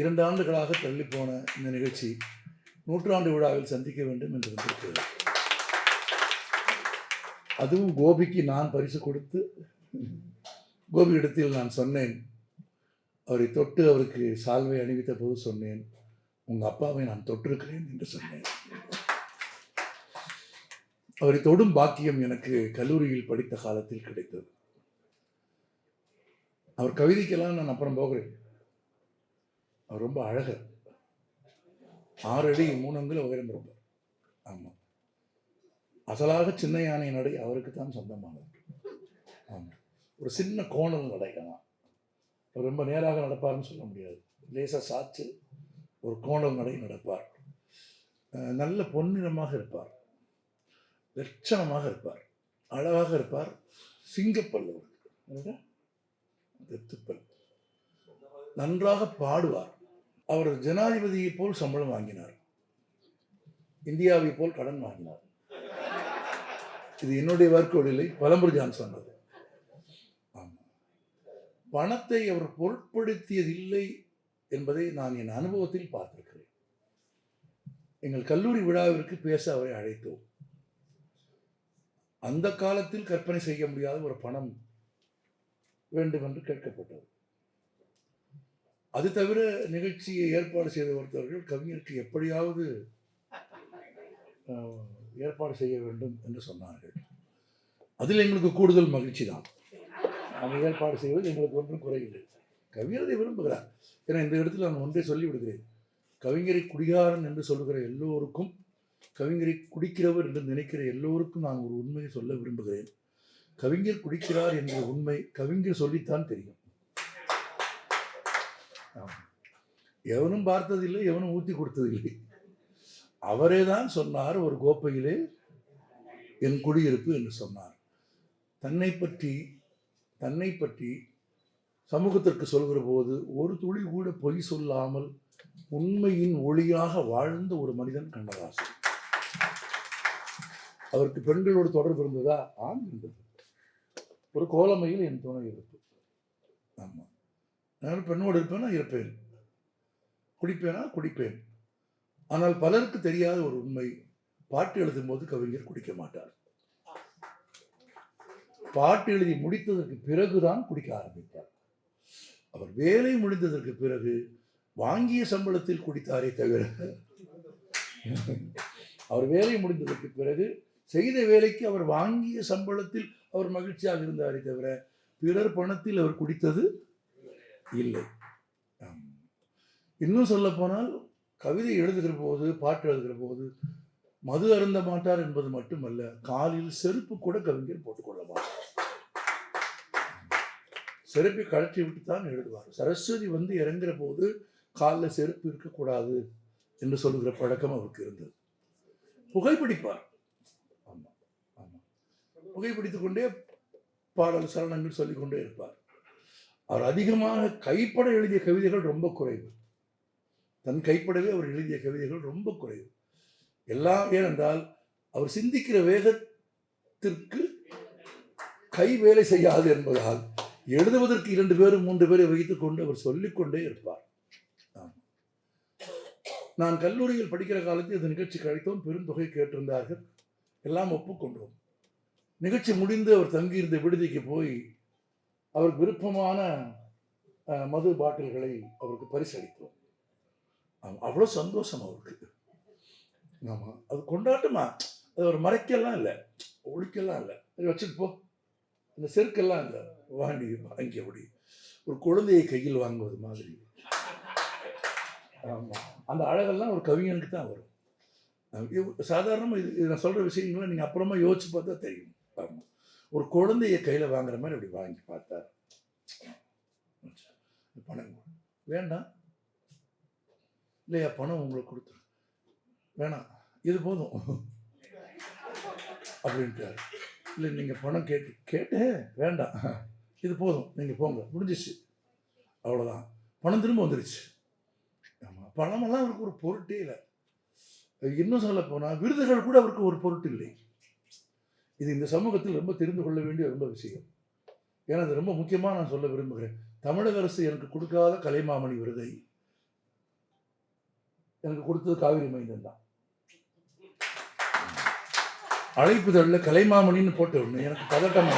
2 ஆண்டுகளாக தள்ளிப்போன இந்த நிகழ்ச்சி 100ஆண்டு விழாவில் சந்திக்க வேண்டும் என்று வந்திருக்கிறது. அதுவும் கோபிக்கு நான் பரிசு கொடுத்து கோபி இடத்தில் நான் சொன்னேன், அவரை தொட்டு அவருக்கு சால்வை அணிவித்த போது சொன்னேன், உங்கள் அப்பாவை நான் தொட்டிருக்கிறேன் என்று சொன்னேன். அவரை தொடும் பாக்கியம் எனக்கு கல்லூரியில் படித்த காலத்தில் கிடைத்தது. அவர் கவிதைக்கெல்லாம் நான் அப்புறம் போகிறேன். அவர் ரொம்ப அழகர், 6 அடி 3 அங்குல உயரம் இருப்பார். ஆமாம், அசலாக சின்ன யானை நடை அவருக்கு தான் சொந்தமானது. ஆமாம், ஒரு சின்ன கோணல் நடைக்கலாம். அவர் ரொம்ப நேராக நடப்பார்னு சொல்ல முடியாது, லேசாக சாச்சு ஒரு கோணல் நடை நடப்பார். நல்ல பொன்னிறமாக இருப்பார், லட்சணமாக இருப்பார், அழகாக இருப்பார். சிங்கப்பல் அவருக்கு, வெத்துப்பல். நன்றாக பாடுவார். அவர் ஜனாதிபதியை போல் சம்பளம் வாங்கினார், இந்தியாவை போல் கடன் வாங்கினார். இது என்னுடைய வார்த்தையோடு இல்லை, பலம்புர்ஜான் சொன்னது. ஆமாம், பணத்தை அவர் பொருட்படுத்தியதில்லை என்பதை நான் என் அனுபவத்தில் பார்த்திருக்கிறேன். எங்கள் கல்லூரி விழாவிற்கு பேச அவரை அழைத்தோம். அந்த காலத்தில் கற்பனை செய்ய முடியாத ஒரு பணம் வேண்டும் என்று கேட்கப்பட்டது. அது தவிர நிகழ்ச்சியை ஏற்பாடு செய்த ஒருத்தவர்கள் கவிஞருக்கு எப்படியாவது ஏற்பாடு செய்ய வேண்டும் என்று சொன்னார்கள். அதில் எங்களுக்கு கூடுதல் மகிழ்ச்சி தான். அவங்க ஏற்பாடு செய்வது எங்களுக்கு ஒன்றும் குறையில்லை. கவிஞரை விரும்புகிறார். ஏன்னா இந்த இடத்துல நான் ஒன்றே சொல்லிவிடுகிறேன், கவிஞரை குடிகாரன் என்று சொல்லுகிற எல்லோருக்கும், கவிஞரை குடிக்கிறவர் என்று நினைக்கிற எல்லோருக்கும் நான் ஒரு உண்மையை சொல்ல விரும்புகிறேன். கவிஞர் குடிக்கிறார் என்ற உண்மை கவிஞர் சொல்லித்தான் தெரியும். எவனும் பார்த்ததில்லை, எவனும் ஊற்றி கொடுத்ததில்லை. அவரே தான் சொன்னார், ஒரு கோப்பையிலே என் குடியிருப்பு என்று சொன்னார். தன்னை பற்றி சமூகத்திற்கு சொல்கிற போது ஒரு துளி கூட பொய் சொல்லாமல் உண்மையின் ஒளியாக வாழ்ந்த ஒரு மனிதன் கண்ணதாசன். அவருக்கு பெண்களோடு தொடர்பு இருந்ததா? ஆம், இருந்தது. ஒரு கோலமையில் என் துணை இருப்பு. ஆமாம், நான் பெண்ணோடு இருப்பேனா இருப்பேன், குடிப்பேனா குடிப்பேன். ஆனால் பலருக்கு தெரியாத ஒரு உண்மை, பாட்டு எழுதும் போது கவிஞர் குடிக்க மாட்டார். பாட்டு எழுதி முடித்ததற்கு பிறகுதான் குடிக்க ஆரம்பித்தார். அவர் வேலை முடிந்ததற்கு பிறகு வாங்கிய சம்பளத்தில் குடித்தாரே தவிர, அவர் வேலை முடிந்ததற்கு பிறகு செய்த வேலைக்கு அவர் வாங்கிய சம்பளத்தில் அவர் மகிழ்ச்சியாக இருந்தாரே தவிர பிறர் பணத்தில் அவர் குடித்தது இல்லை. இன்னும் சொல்ல போனால் கவிதை எழுதுகிற போது, பாட்டு எழுதுகிற போது மது அருந்த மாட்டார் என்பது மட்டுமல்ல, காலில் செருப்பு கூட கவிஞர் போட்டுக்கொள்ள மாட்டார். செருப்பை கழற்றி விட்டு தான் எழுதுவார். சரஸ்வதி வந்து இறங்குற போது காலில் செருப்பு இருக்கக்கூடாது என்று சொல்லுகிற பழக்கம் அவருக்கு இருந்தது. புகைப்பிடிப்பார். ஆமாம் ஆமாம், புகைப்பிடித்துக் கொண்டே பாடல் சரணங்கள் சொல்லிக்கொண்டே இருப்பார். அவர் அதிகமாக கைப்பட எழுதிய கவிதைகள் ரொம்ப குறைவு. தன் கைப்படவே அவர் எழுதிய கவிதைகள் ரொம்ப குறைவு. எல்லாம் ஏனென்றால் அவர் சிந்திக்கிற வேகத்திற்கு கை வேலை செய்யாது என்பதால் எழுதுவதற்கு 2 பேரும் 3 பேரை வைத்துக் கொண்டு அவர் சொல்லிக்கொண்டே இருப்பார். நான் கல்லூரியில் படிக்கிற காலத்தில் இந்த நிகழ்ச்சி கழித்தோம். பெருந்தொகை கேட்டிருந்தார்கள், எல்லாம் ஒப்புக்கொண்டோம். நிகழ்ச்சி முடிந்து அவர் தங்கியிருந்த விடுதிக்கு போய் அவருக்கு விருப்பமான மது பாட்டில்களை அவருக்கு பரிசளித்தோம். அவ்வளோ சந்தோஷம் அவருக்கு. ஆமாம், அது கொண்டாட்டமா, அது ஒரு மறைக்கெல்லாம் இல்லை, ஒழிக்கெல்லாம் இல்லை, வச்சுட்டு போ, அந்த செருக்கெல்லாம் இல்லை, வாங்கி அப்படி ஒரு குழந்தையை கையில் வாங்குவது மாதிரி. ஆமாம், அந்த அழகெல்லாம் ஒரு கவிஞனுக்கு தான் வரும். சாதாரணமாக இது நான் சொல்கிற விஷயங்களை நீங்கள் அப்புறமா யோசிச்சு பார்த்தா தெரியும். ஆமாம், ஒரு குழந்தைய கையில் வாங்குற மாதிரி அப்படி வாங்கி பார்த்தார். பணம் வேண்டாம் இல்லையா, பணம் உங்களுக்கு கொடுத்துரு, வேணாம் இது போதும் அப்படின்ட்டார். இல்லை நீங்கள் பணம் கேட்டேன், வேண்டாம் இது போதும், நீங்கள் போங்க, முடிஞ்சிச்சு, அவ்வளோதான். பணம் திரும்ப வந்துடுச்சு. ஆமாம், பணமெல்லாம் அவருக்கு ஒரு பொருட்டே இல்லை. இன்னும் சொல்ல போனால் விருதுகள் கூட அவருக்கு ஒரு பொருட்டு இல்லை. இது இந்த சமூகத்தில் ரொம்ப தெரிந்து கொள்ள வேண்டிய ரொம்ப விஷயம். ஏன்னா அது ரொம்ப முக்கியமாக நான் சொல்ல விரும்புகிறேன். தமிழக அரசு எனக்கு கொடுக்காத கலைமாமணி விருதை எனக்கு கொடுத்தது காவிரி மைந்தன் தான். அழைப்புதழில் கலைமாமணின்னு போட்ட ஒண்ணு எனக்கு பதட்டமா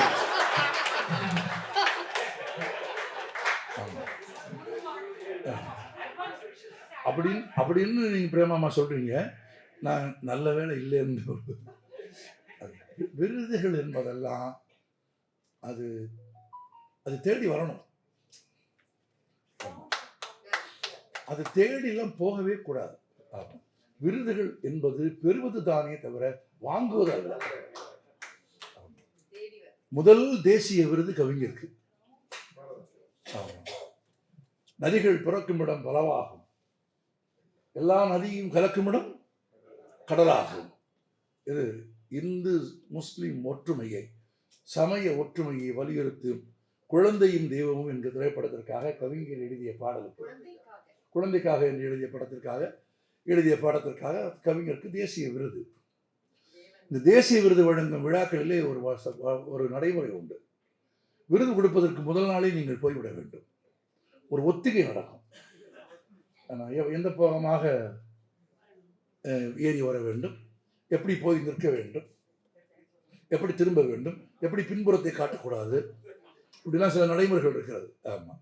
அப்படின்னு நீங்க பிரேமாமா சொல்றீங்க. நான் நல்ல வேலை இல்லைன்னு. விருதுகள் என்பதெல்லாம் அது அது தேடி வரணும். அது தேடிலாம் போகவே கூடாது. விருதுகள் என்பது பெறுவது தானே தவிர வாங்குவது அல்ல. முதல் தேசிய விருது கவிஞருக்கு. நதிகள் பிறக்கும் இடம் பலவாகும், எல்லா நதியும் கலக்கும் இடம் கடலாகும். இது இந்து முஸ்லிம் ஒற்றுமையை, சமய ஒற்றுமையை வலியுறுத்தும் குழந்தையும் தெய்வமும் என்ற திரைப்படத்திற்காக கவிஞர் எழுதிய பாடலுக்கு, குழந்தைக்காக என்று எழுதிய பாடத்திற்காக கவிஞருக்கு தேசிய விருது. இந்த தேசிய விருது வழங்கும் விழாக்களிலே ஒரு நடைமுறை உண்டு. விருது கொடுப்பதற்கு முதல் நாளே நீங்கள் போய்விட வேண்டும். ஒரு ஒத்திகை நடக்கும். எந்த பக்கமாக ஏறி வர வேண்டும், எப்படி போய் நிற்க வேண்டும், எப்படி திரும்ப வேண்டும், எப்படி பின்புறத்தை காட்டக்கூடாது, இப்படிலாம் சில நடைமுறைகள் இருக்கிறது. ஆமாம்,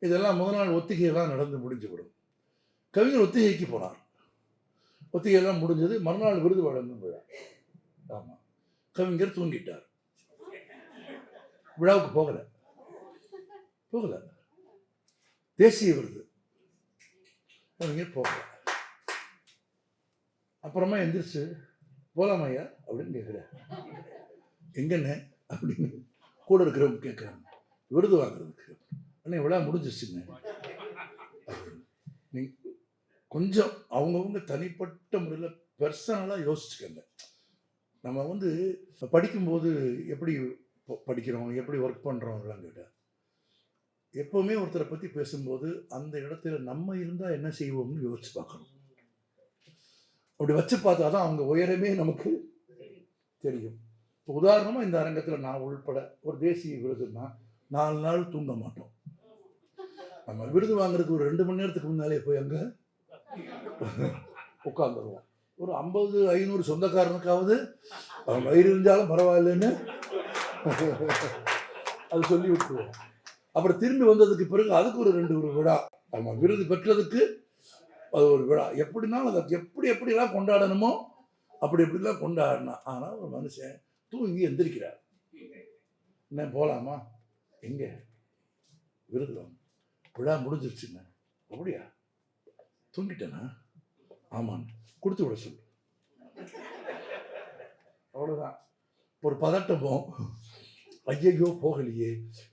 இதெல்லாம் முதல் நாள் ஒத்திகையெல்லாம் நடந்து முடிஞ்சுவிடும். கவிஞர் ஒத்திகைக்கு போனார். ஒத்திகையெல்லாம் முடிஞ்சது. மறுநாள் விருது வழங்கும் விழா. ஆமாம், கவிஞர் தூங்கிட்டார். விழாவுக்கு போகல. தேசிய விருது கவிஞர் போகல. அப்புறமா எந்திரிச்சு போலாமையா அப்படின்னு கேட்குறேன். எங்கன்னு அப்படின்னு கூட இருக்கிறவங்க கேட்குறாங்க. விருது வாங்குறதுக்கு. அண்ணே விழா முடிஞ்சிருச்சுங்க. நீ கொஞ்சம் அவங்கவுங்க தனிப்பட்ட முறையில் பர்சனலாக யோசிச்சுக்கங்க. நம்ம படிக்கும்போது எப்படி படிக்கிறோம், எப்படி ஒர்க் பண்ணுறோம்லாம் கேட்டால், எப்போவுமே ஒருத்தரை பற்றி பேசும்போது அந்த இடத்துல நம்ம இருந்தால் என்ன செய்வோம்னு யோசிச்சு பார்க்கணும். அப்படி வச்சு பார்த்தா தான் அவங்க உயரமே நமக்கு தெரியும். இப்போ உதாரணமாக இந்த அரங்கத்தில் நான் உள்பட ஒரு தேசிய விருதுன்னா 4 நாள் தூங்க மாட்டோம். நம்ம விருது வாங்குறதுக்கு ஒரு 2 மணி நேரத்துக்கு முன்னாலே போய் அங்கே உட்காந்துருவோம். ஒரு 50-500 சொந்தக்காரனுக்காவது அவன் வயிறு இருந்தாலும் பரவாயில்லைன்னு அது சொல்லி விட்டுருவோம். அப்புறம் திரும்பி வந்ததுக்கு பிறகு அதுக்கு ஒரு 2 விழா. நம்ம விருது பெற்றதுக்கு அது ஒரு விழா. எப்படினாலும் அதை எப்படிலாம் கொண்டாடணுமோ எப்படிலாம் கொண்டாடணும். ஆனால் ஒரு மனுஷன் தூங்கி எந்திரிக்கிறார். என்ன போகலாமா? எங்கே? விருது வாங்க, விழா முடிஞ்சிருச்சுங்க. அப்படியா? தூங்கிட்டேனா? ஆமான்னு கொடுத்து விட சொல்லு. அவ்வளோதான். ஒரு பதட்டமோ, ஐயையோ போகலையே,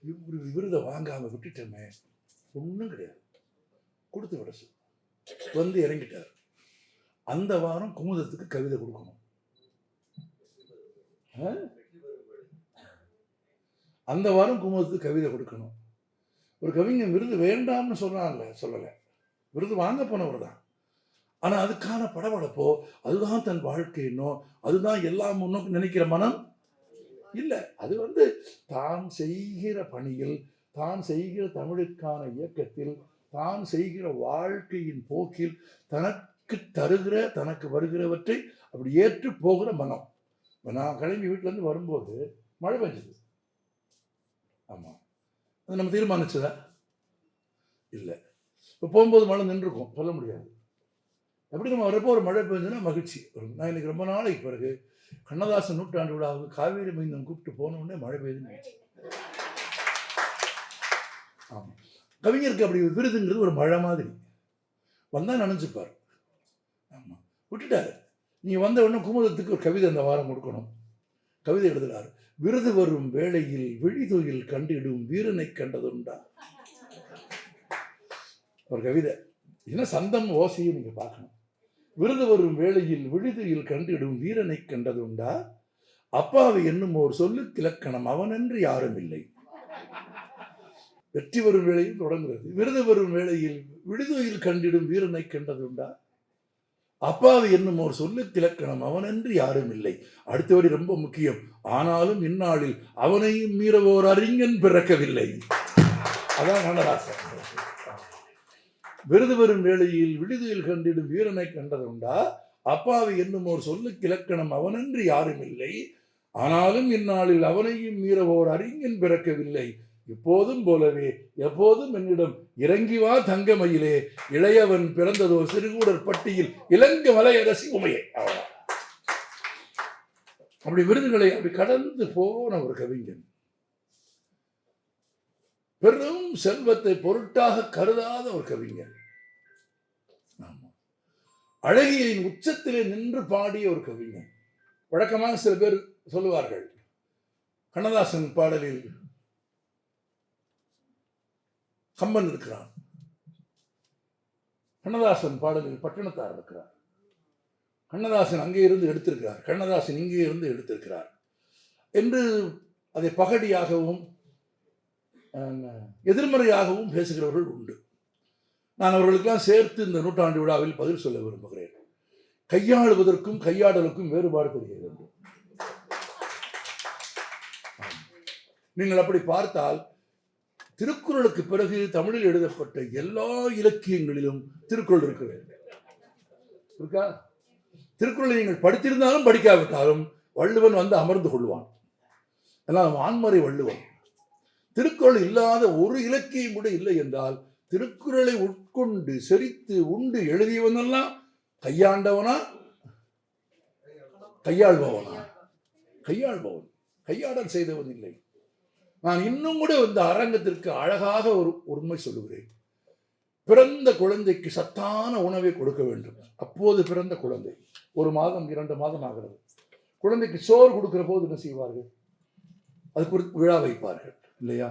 இவரு விருதை வாங்காமல் விட்டுட்டோமே, ஒன்றும் கிடையாது. கொடுத்து விட சொல்லு. இறங்கிட்டார். அந்த வாரம் குமுதத்துக்கு கவிதை கொடுக்கணும். அந்த வாரம் குமுதத்துக்கு கவிதை கொடுக்கணும். ஒரு கவிஞன் விருது வேண்டாம்னு சொல்லலை, விருது வாங்க போனவர் தான். ஆனால் அதுக்கான படபடப்போ, அதுதான் தன் வாழ்க்கையினோ, அதுதான் எல்லாம் முன்னோக்கி நினைக்கிற மனம் இல்லை. அது தான் செய்கிற பணியில், தான் செய்கிற தமிழுக்கான இயக்கத்தில், தான் செய்கிற வாழ்க்கையின் போக்கில் தனக்கு தருகிற, தனக்கு வருகிறவற்றை அப்படி ஏற்று போகிற மனம். நான் கிளம்பி வீட்டிலேருந்து வரும்போது மழை பெஞ்சது. ஆமாம், அது நம்ம தீர்மானிச்சதா? இல்லை. இப்போ போகும்போது மழை நின்றுருக்கும், சொல்ல முடியாது. எப்படி நம்ம வரப்போ ஒரு மழை பெஞ்சதுன்னா மகிழ்ச்சி. நான் இன்னைக்கு ரொம்ப நாளைக்கு பிறகு கண்ணதாசன் 100ஆண்டு விழாவுக்கு காவேரி மைந்தன் கூப்பிட்டு போனோடனே மழை பெய்யுதுன்னு. ஆமாம், கவிஞருக்கு அப்படி விருதுங்கிறது ஒரு மழை மாதிரி வந்தால் நினைச்சுப்பார். ஆமாம், விட்டுட்டாரு. நீங்கள் வந்த உடனே குமுதத்துக்கு ஒரு கவிதை அந்த வாரம் கொடுக்கணும். கவிதை எழுதுகிறார். விருது வரும் வேளையில் விழிதுயில் கண்டிடும் வீரனை கண்டதுண்டா. ஒரு கவிதை. ஏன்னா சந்தம் ஓசையை நீங்க பார்க்கணும். விருது வரும் வேளையில் விழுதியில் கண்டிடும் வீரனை கண்டதுண்டா, அப்பாவை என்னும் ஒரு சொல்லுக்கு இலக்கணம் அவனென்று யாரும் இல்லை. வெற்றி வரும் வேளையில் தொடங்குகிறது. விருது வரும் வேளையில் விடுதியில் கண்டிடும் வீரனை கண்டதுண்டா, அப்பாவை என்னும் ஒரு சொல்லுக்கு இலக்கணம் அவனென்று யாரும் இல்லை. அடுத்தபடி ரொம்ப முக்கியம். ஆனாலும் இந்நாளில் அவனையும் மீற ஓர் அறிஞன் பிறக்கவில்லை. அதான் கண்ணதாசன். விருது பெறும் வேளையில் விடுதியில் கண்டிடும் வீரனை கண்டதுண்டா? அப்பாவி என்னும் ஒரு சொல்லுக்கு இலக்கணம் அவனன்று யாரும் இல்லை. ஆனாலும் இந்நாளில் அவனையும் மீற ஓர் அறிஞன் பிறக்கவில்லை. இப்போதும் போலவே எப்போதும் என்னிடம் இறங்கி வா தங்கமயிலே, இளையவன் பிறந்ததோ சிறுகூடர் பட்டியில் இளங்க மலையரசி உமையை. அப்படி விருதுகளை அப்படி கடந்து போன ஒரு கவிஞன், பெரும் செல்வத்தை பொருட்டாக கருதாத ஒரு கவிஞன், அழகியின் உச்சத்திலே நின்று பாடிய ஒரு கவிஞன். வழக்கமாக சில பேர் சொல்லுவார்கள், கண்ணதாசன் பாடலில் கம்பன் இருக்கிறான், கண்ணதாசன் பாடலில் பட்டினத்தார் இருக்கிறார், கண்ணதாசன் அங்கே இருந்து எடுத்திருக்கிறார், கண்ணதாசன் இங்கே இருந்து எடுத்திருக்கிறார் என்று அதை பகடியாகவும் எதிர்மறையாகவும் பேசுகிறவர்கள் உண்டு. நான் அவர்களுக்கெல்லாம் சேர்த்து இந்த நூற்றாண்டு விழாவில் பதில் சொல்ல விரும்புகிறேன். கையாளுவதற்கும் கையாடலுக்கும் வேறுபாடு தெரிகிறது. நீங்கள் அப்படி பார்த்தால் திருக்குறளுக்கு பிறகு தமிழில் எழுதப்பட்ட எல்லா இலக்கியங்களிலும் திருக்குறள் இருக்கா? திருக்குறளை நீங்கள் படித்திருந்தாலும் படிக்காவிட்டாலும் வள்ளுவன் வந்து அமர்ந்து கொள்வான். எல்லாம் ஆண்மறை வள்ளுவன். திருக்குறள் இல்லாத ஒரு இலக்கியம் கூட இல்லை என்றால் திருக்குறளை உட்கொண்டு செரித்து உண்டு எழுதியவனெல்லாம் கையாண்டவனா கையாள்பவனா? கையாள்பவன், கையாடல் செய்தவன் இல்லை. நான் இன்னும் கூட இந்த அரங்கத்திற்கு அழகாக ஒரு உண்மை சொல்லுகிறேன். பிறந்த குழந்தைக்கு சத்தான உணவை கொடுக்க வேண்டும். அப்போது பிறந்த குழந்தை 1 மாதம் 2 மாதம் ஆகிறது. குழந்தைக்கு சோறு கொடுக்கிற போது என்ன செய்வார்கள்? அதுக்கு ஒரு விழா வைப்பார்கள் இல்லையா?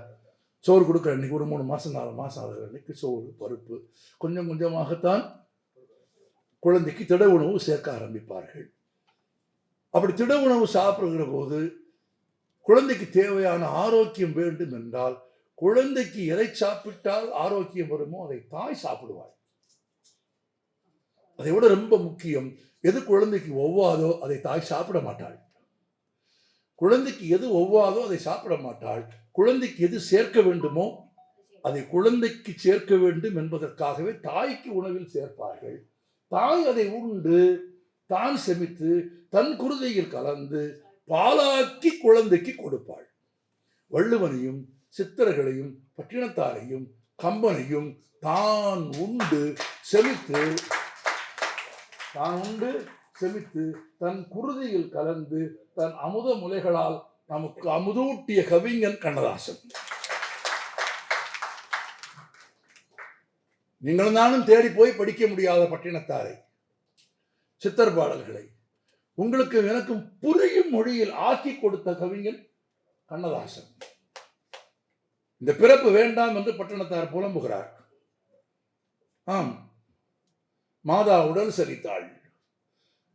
சோறு கொடுக்குற அன்னைக்கு ஒரு 3 மாதம் 4 மாதம் ஆகிற அன்னைக்கு சோறு பருப்பு கொஞ்சம் கொஞ்சமாகத்தான் குழந்தைக்கு திட உணவு சேர்க்க ஆரம்பிப்பார்கள். அப்படி திட உணவு சாப்பிடுகிற போது குழந்தைக்கு தேவையான ஆரோக்கியம் வேண்டும் என்றால் குழந்தைக்கு எதை சாப்பிட்டால் ஆரோக்கியம் வருமோ அதை தாய் சாப்பிடுவாள். அதை விட ரொம்ப முக்கியம், எது குழந்தைக்கு ஒவ்வாதோ அதை தாய் சாப்பிட மாட்டாள். குழந்தைக்கு எது ஒவ்வாதோ அதை சாப்பிட மாட்டாள். குழந்தைக்கு எது சேர்க்க வேண்டுமோ அதை குழந்தைக்கு சேர்க்க வேண்டும் என்பதற்காகவே தாய்க்கு உணவில் சேர்ப்பார்கள். தாய் அதை உண்டு தான் செமித்து தன் குருதையில் கலந்து பாலாக்கி குழந்தைக்கு கொடுப்பாள். வள்ளுவனையும் சித்தர்களையும் பட்டினத்தாரையும் கம்பனையும் தான் உண்டு செமித்து தன் குருதியில் கலந்து தன் அமுத முலைகளால் நமக்கு அமுதூட்டிய கவிஞன் கண்ணதாசன். நீங்களும் நானும் தேடி போய் படிக்க முடியாத பட்டினத்தாரை, சித்தர் பாடல்களை உங்களுக்கு எனக்கும் புரியும் மொழியில் ஆக்கி கொடுத்த கவிஞன் கண்ணதாசன். இந்த பிறப்பு வேண்டாம் என்று பட்டினத்தார் புலம்புகிறார். ஆம், மாதா உடல் சரித்தாள்,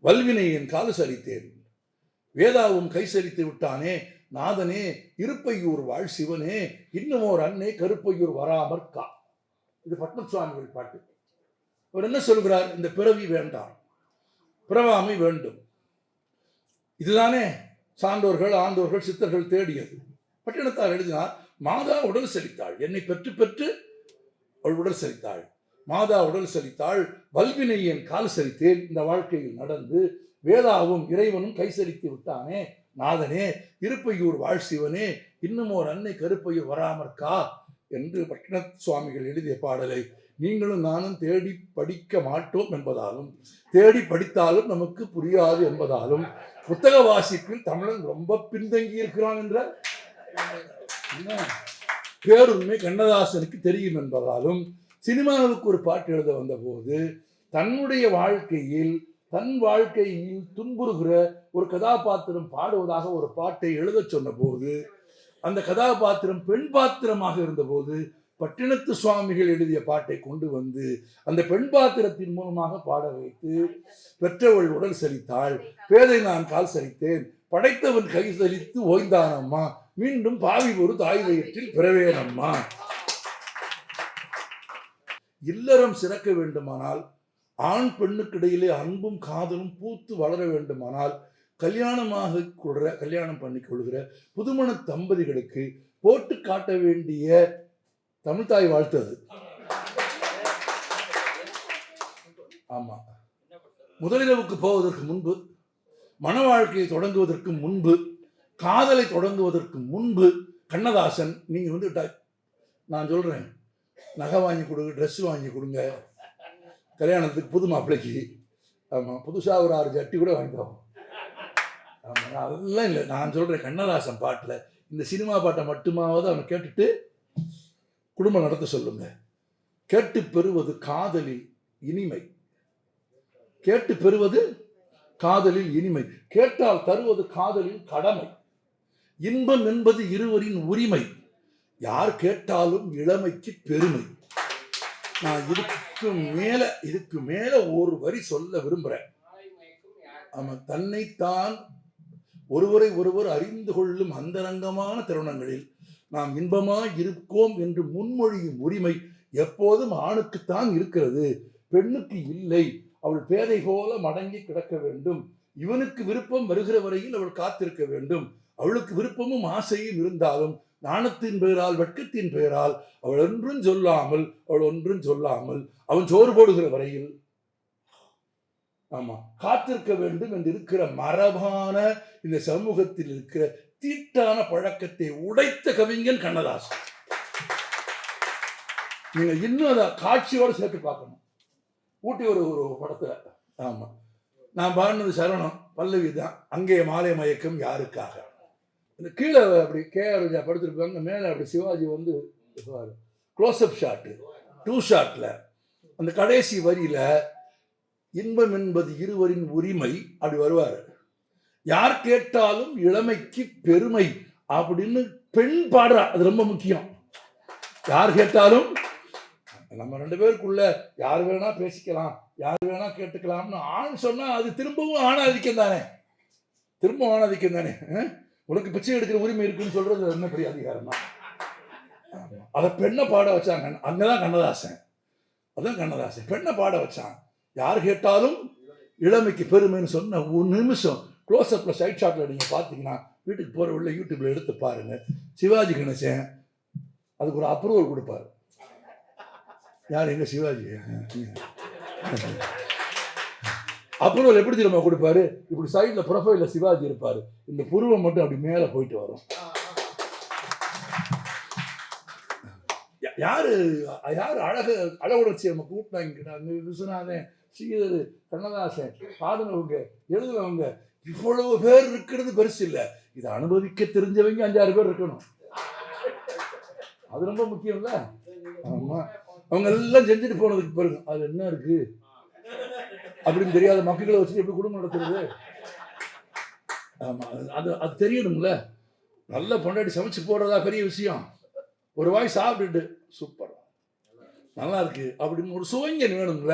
வல்வினை என் காது சரித்தேன், வேதாவும் கை சரித்து விட்டானே நாதனே, இருப்பையூர் வாழ் சிவனே, இன்னும் ஓர் அன்னை கருப்பையூர் வராமற்கா. இது பட்னசுவாமிகள் பாட்டு. அவர் என்ன சொல்கிறார்? இந்த பிறவி வேண்டாம், பிறவாமை வேண்டும். இதுதானே சான்றோர்கள் ஆண்டோர்கள் சித்தர்கள் தேடியது. பட்டினத்தார் எழுதினார், மாதா உடல் செலுத்தாள், என்னை பெற்று பெற்று அவள் உடல் செலுத்தாள், மாதா உடல் செலுத்தாள், வல்வினை என் கால் செலுத்தேன், இந்த வாழ்க்கையில் நடந்து வேதாவும் இறைவனும் கை செலுத்தி விட்டானே நாதனே, இருப்பையூர் வாழ் சிவனே, இன்னும் ஓர் அன்னை கருப்பையூர் வராமற்கா என்று பட்டின சுவாமிகள் எழுதிய பாடலை நீங்களும் நானும் தேடி படிக்க மாட்டோம் என்பதாலும் தேடி படித்தாலும் நமக்கு புரியாது என்பதாலும் புத்தக வாசிப்பில் தமிழன் ரொம்ப பின்தங்கி இருக்கிறான் என்ற பேருண்மை கண்ணதாசனுக்கு தெரியும் என்பதாலும் சினிமாவுக்கு ஒரு பாட்டு எழுத வந்த போது தன்னுடைய வாழ்க்கையில் தன் வாழ்க்கையில் துன்புறுகிற ஒரு கதாபாத்திரம் பாடுவதாக ஒரு பாட்டை எழுத சொன்ன போது அந்த கதாபாத்திரம் பெண் பாத்திரமாக இருந்த போது பட்டினத்து சுவாமிகள் எழுதிய பாட்டை கொண்டு வந்து அந்த பெண் பாத்திரத்தின் மூலமாக பாட வைத்து, பெற்றவள் உடல் சரித்தாள், பேதை நான் கால் சரித்தேன், படைத்தவன் கை சரித்து ஓய்ந்தானம்மா, மீண்டும் பாவி ஒரு தாய் வயிற்றில் பிறவேனம்மா. இல்லறம் சிறக்க வேண்டுமானால், ஆண் பெண்ணுக்கிடையிலே அன்பும் காதலும் பூத்து வளர வேண்டுமானால், கல்யாணம் பண்ணி கொள்கிற புதுமண தம்பதிகளுக்கு போட்டு காட்ட வேண்டிய தமிழ்தாய் வாழ்த்து அது. ஆமா, முதலிரவுக்கு போவதற்கு முன்பு, மன வாழ்க்கையை தொடங்குவதற்கு முன்பு, காதலை தொடங்குவதற்கு முன்பு கண்ணதாசன் நீங்க வந்து நான் சொல்றேன், நகை வாங்கி கொடுங்க, ட்ரெஸ் வாங்கி கொடுங்க, கல்யாணத்துக்கு புது மாப்பிள்ளைக்கு, ஆமா புதுசாக ஒரு 6 ஜட்டி கூட வாங்கிட்டோம். ஆமாம், அதெல்லாம் இல்லை. நான் சொல்றேன், கண்ணதாசன் பாட்டில் இந்த சினிமா பாட்டை மட்டுமாவது அவனை கேட்டுட்டு குடும்பம் நடத்த சொல்லுங்க. கேட்டு பெறுவது காதலில் இனிமை, கேட்டு பெறுவது காதலில் இனிமை, கேட்டால் தருவது காதலில் கடமை, இன்பம் என்பது இருவரின் உரிமை, யார் கேட்டாலும் இளமைக்கு பெருமை. நான் இதுக்கு மேல ஒரு வரி சொல்ல விரும்புறேன். ஆமா, தன்னைத்தான் ஒருவர் அறிந்து கொள்ளும் அந்தரங்கமான தருணங்களில் நாம் இன்பமாய் இருக்கோம் என்று முன்மொழியும் உரிமை எப்போதும் ஆணுக்குத்தான் இருக்கிறது, பெண்ணுக்கு இல்லை. அவள் பேதை போல மடங்கி கிடக்க வேண்டும். இவனுக்கு விருப்பம் வருகிற வரையில் அவள் காத்திருக்க வேண்டும். அவளுக்கு விருப்பமும் ஆசையும் இருந்தாலும் நாணத்தின் பெயரால், வெட்கத்தின் பெயரால் அவள் ஒன்றும் சொல்லாமல் அவன் சோறு போடுகிற வரையில் ஆமா காத்திருக்க வேண்டும் என்று இருக்கிற மரபான இந்த சமூகத்தில் இருக்கிற தீட்டான பழக்கத்தை உடைத்த கவிஞன் கண்ணதாசன். நீங்க இன்னும் அதை காட்சியோடு சேர்த்து பார்க்கணும். ஊட்டி ஒரு படத்துல, ஆமா நான் பாடினது சரணம், பல்லவி தான், அங்கே மாலை மயக்கம் யாருக்காக. இந்த கீழே அப்படி கேஆர் ராஜா படுத்திருப்பாங்க, மேலே அப்படி சிவாஜி வந்து க்ளோஸ்அப் ஷாட்டு, 2 ஷாட்ல அந்த கடைசி வரியில இன்பம் என்பது இருவரின் உரிமை அப்படி வருவார். யார் கேட்டாலும் இளமைக்கு பெருமை அப்படின்னு பெண் பாடுறா. அது ரொம்ப முக்கியம். யார் கேட்டாலும், நம்ம 2 பேருக்குள்ள யார் வேணா பேசிக்கலாம், யார் வேணா கேட்டுக்கலாம்னு ஆண் சொன்னா அது திரும்பவும் ஆணாதிக்கம் தானே. உனக்கு பிச்சை எடுக்கிற உரிமை இருக்குன்னு சொல்றது என்ன பெரிய அதிகாரம் தான். அதை பெண்ணை பாட வச்சாங்க. அங்கதான் கண்ணதாசன், அதான் கண்ணதாசன் பெண்ணை பாட வச்சான். யார் கேட்டாலும் இளமைக்கு பெருமைன்னு சொன்ன ஒரு நிமிஷம் க்ளோஸ்அப்ல சைட் ஷாட்ல நீங்க பாத்தீங்கன்னா, வீட்டுக்கு போற உள்ள யூடியூப்ல எடுத்து பாருங்க. சிவாஜி கணேசன் அதுக்கு ஒரு அப்ரூவல் கொடுப்பாரு. யார்? எங்க சிவாஜி. அப்ரூவல் எப்படி தெரியுமா கொடுப்பாரு? இப்படி சைட்ல ப்ரொஃபைல்ல சிவாஜி இருப்பாரு, இந்த புருவம் மட்டும் அப்படி மேல போயிட்டு வரும். யாரு அழ உணர்ச்சி நம்ம கூட்டினாங்க. விஸ்வநாதன், ஸ்ரீதர், கண்ணதாசன் பாடுனவங்க, எழுதுனவங்க, இவ்வளவு பேர் இருக்கிறது பெருசு இல்லை. இதை அனுபவிக்க தெரிஞ்சவங்க 5-6 பேர் இருக்கணும். அது ரொம்ப முக்கியம் இல்ல. ஆமா, அவங்க எல்லாம் செஞ்சுட்டு போனதுக்கு பாருங்க அது என்ன இருக்கு அப்படின்னு தெரியாத மக்களை வச்சு எப்படி குடும்பம் நடத்துறது? ஆமா, அது தெரியணும்ல. நல்ல பொண்டாட்டி சமைச்சு போடுறதா பெரிய விஷயம். ஒரு வாய் சாப்பிட்டுட்டு சூப்பர் நல்லா இருக்கு அப்படின்னு ஒரு சுவைஞன் வேணும்ல,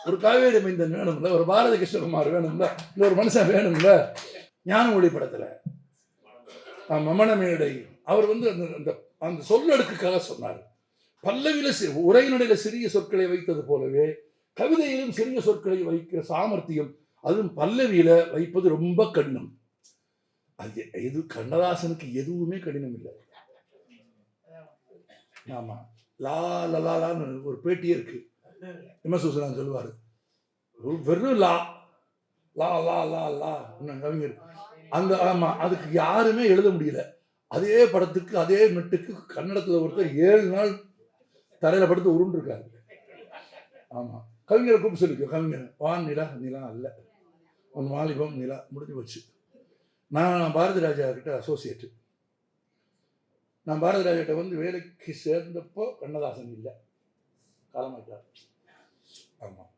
ஒரு காவேரி மைந்தன் வேணும்ல, ஒரு பாரதி கிருஷ்ணகுமார் வேணும்ல, இல்லை ஒரு மனுஷன் வேணும்ல. ஞான ஒளி படத்துல மமனமேடை அவர் வந்து அந்த சொல்லடுக்குக்காக சொன்னார். பல்லவியில உரைநடையில சிறிய சொற்களை வைத்தது போலவே கவிதையிலும் சிறிய சொற்களை வைக்கிற சாமர்த்தியம், அதுவும் பல்லவியில வைப்பது ரொம்ப கடினம். அது கண்ணதாசனுக்கு எதுவுமே கடினம் இல்லை. ஆமா, லா லலான்னு ஒரு பேட்டியே இருக்கு. எம்எஸ் சொல்லுவாரு, வெறும் லா லா லா லா லா கவிஞர் அந்த. ஆமா, அதுக்கு யாருமே எழுத முடியல. அதே படத்துக்கு அதே மெட்டுக்கு கன்னடத்துல ஒருத்தர் 7 நாள் தரையில படுத்து உருண்டிருக்காரு. ஆமா, கவிஞரை கூப்பிட்டு சொல்லிக்கோ, கவிஞர் வான் நிலா நிலா அல்ல உன் வாலிபம் நிலா முடிஞ்சு போச்சு. நான் பாரதி ராஜா கிட்ட அசோசியேட்டு. நான் பாரதி ராஜாட்ட வந்து வேலைக்கு சேர்ந்தப்போ கண்ணதாசன் இல்லை, காலமாட்டார். ஆமாம்,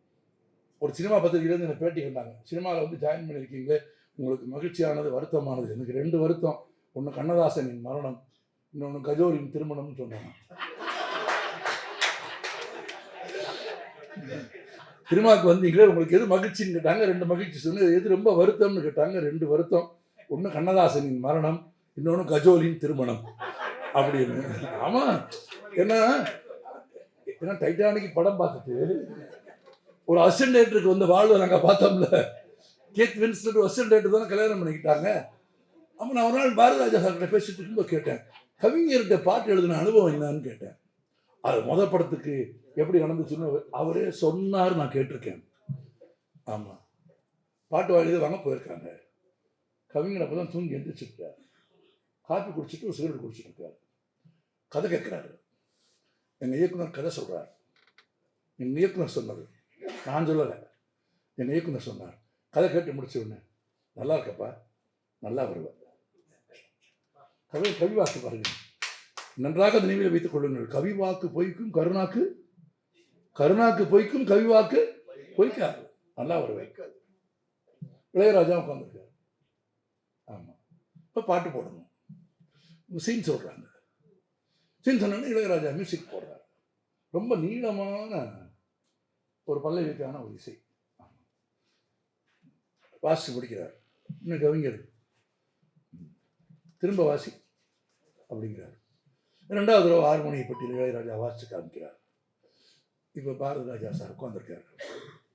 ஒரு சினிமா பத்திரிகையிலேருந்து என்னை பேட்டி கண்டாங்க. சினிமாவில் வந்து ஜாயின் பண்ணியிருக்கீங்களே, உங்களுக்கு மகிழ்ச்சியானது வருத்தமானது? எனக்கு 2 வருத்தம். ஒன்று கண்ணதாசனின் மரணம், இன்னொன்று கஜோரின் திருமணம்னு சொன்னாங்க. சினிமாவுக்கு வந்தீங்களே உங்களுக்கு எது மகிழ்ச்சின்னு கேட்டாங்க. 2 மகிழ்ச்சி சொன்னு. எது ரொம்ப வருத்தம்னு கேட்டாங்க. 2 வருத்தம். ஒன்று கண்ணதாசனின் மரணம், இன்னொன்று கஜோலின் திருமணம் அப்படின்னு. ஆமா, ஏன்னா டைட்டானிக் படம் பார்த்துட்டு ஒரு அசிஸ்டன்ட் டைரக்டருக்கு வந்து வாழ்வை நாங்கள் பார்த்தோம்ல, கேத் வின்ஸ்லெட் அசிஸ்டன்ட் டைரக்டர் தானே கல்யாணம் பண்ணிக்கிட்டாங்க. ஆமாம், நான் ஒரு நாள் பாரதிராஜா சார்கிட்ட பேசிட்டு இருக்கும்போது கேட்டேன், கவிஞர்கிட்ட பாட்டு எழுதின அனுபவம் என்னன்னு கேட்டேன். அது படத்துக்கு எப்படி நடந்துச்சுன்னு அவரே சொன்னார், நான் கேட்டிருக்கேன். ஆமாம், பாட்டு வாழி வாங்க போயிருக்காங்க. கவிஞர் அப்போ தான் தூங்கி எழுந்திரிச்சிருக்காரு. காப்பி குடிச்சிட்டு ஒரு சிகரெட் குடிச்சிட்டு இருக்காரு. கதை கேட்குறாரு. எங்கள் இயக்குனர் கதை சொல்கிறார். எங்கள் இயக்குனர் சொன்னது, நான் சொல்லலை, எங்கள் இயக்குனர் சொன்னார். கதை கேட்டு முடிச்ச உடனே, நல்லா இருக்கப்பா, நல்லா வருவேன். கவி வாக்கு பாருங்க, நன்றாக நினைவில் வைத்துக் கொள்ளுங்கள். கவி வாக்கு பொய்க்கும், கருணாக்கு பொய்க்கும், கவி வாக்கு பொய்க்காது, நல்லா வருவேன். இளையராஜா உட்காந்துருக்காரு. ஆமாம், இப்போ பாட்டு போடணும், சீன் சொல்கிறாங்க. சீன் சொன்னோன்னே இளையராஜா மியூசிக் போடுறாரு. ரொம்ப நீளமான ஒரு பல்லவிக்கான ஒரு இசை வாசி முடிக்கிறார். இன்னும் கவிஞர் திரும்ப வாசி அப்படிங்கிறார். 2வது தடவை ஹார்மோனிய பெட்டியில் இளையராஜா வாசிச்சு காமிக்கிறார். இப்போ பாரதி ராஜா சார் உட்காந்துருக்காரு,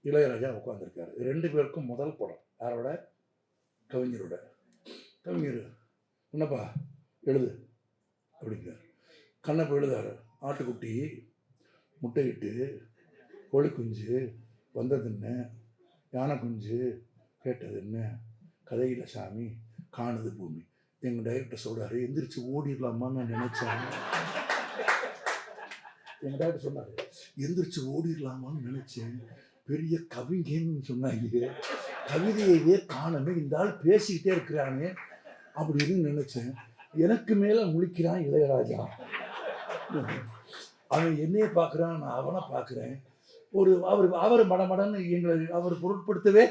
இளையராஜா உட்காந்துருக்காரு. 2 பேருக்கும் முதல் படம். யாரோட? கவிஞரோட. கவிஞர், என்னப்பா எழுது அப்படிங்கிறார். கண்ணப்ப எழுதாரு. ஆட்டுக்குட்டி முட்டையிட்டு, கோழி குஞ்சு வந்தது என்ன, யானை குஞ்சு கேட்டது என்ன, கதையில் சாமி காணுது பூமி. எங்கள் டைரக்டர் சொல்கிறாரு, எந்திரிச்சு ஓடிடலாமான்னு நான் நினச்சேன். எங்கள் டைரக்டர் சொன்னார், எந்திரிச்சு ஓடிடலாமான்னு நினச்சேன், பெரிய கவிஞன்னு சொன்னாங்க, கவிதையவே காணமே, இந்த ஆள் பேசிக்கிட்டே இருக்கிறானே அப்படின்னு நினச்சேன். எனக்கு மேலே முழிக்கிறான் இளையராஜா. அவன் என்னையே பார்க்குறான், நான் அவனை பார்க்குறேன். அவர் மடமடன்னு எங்களை அவர் பொருட்படுத்தவே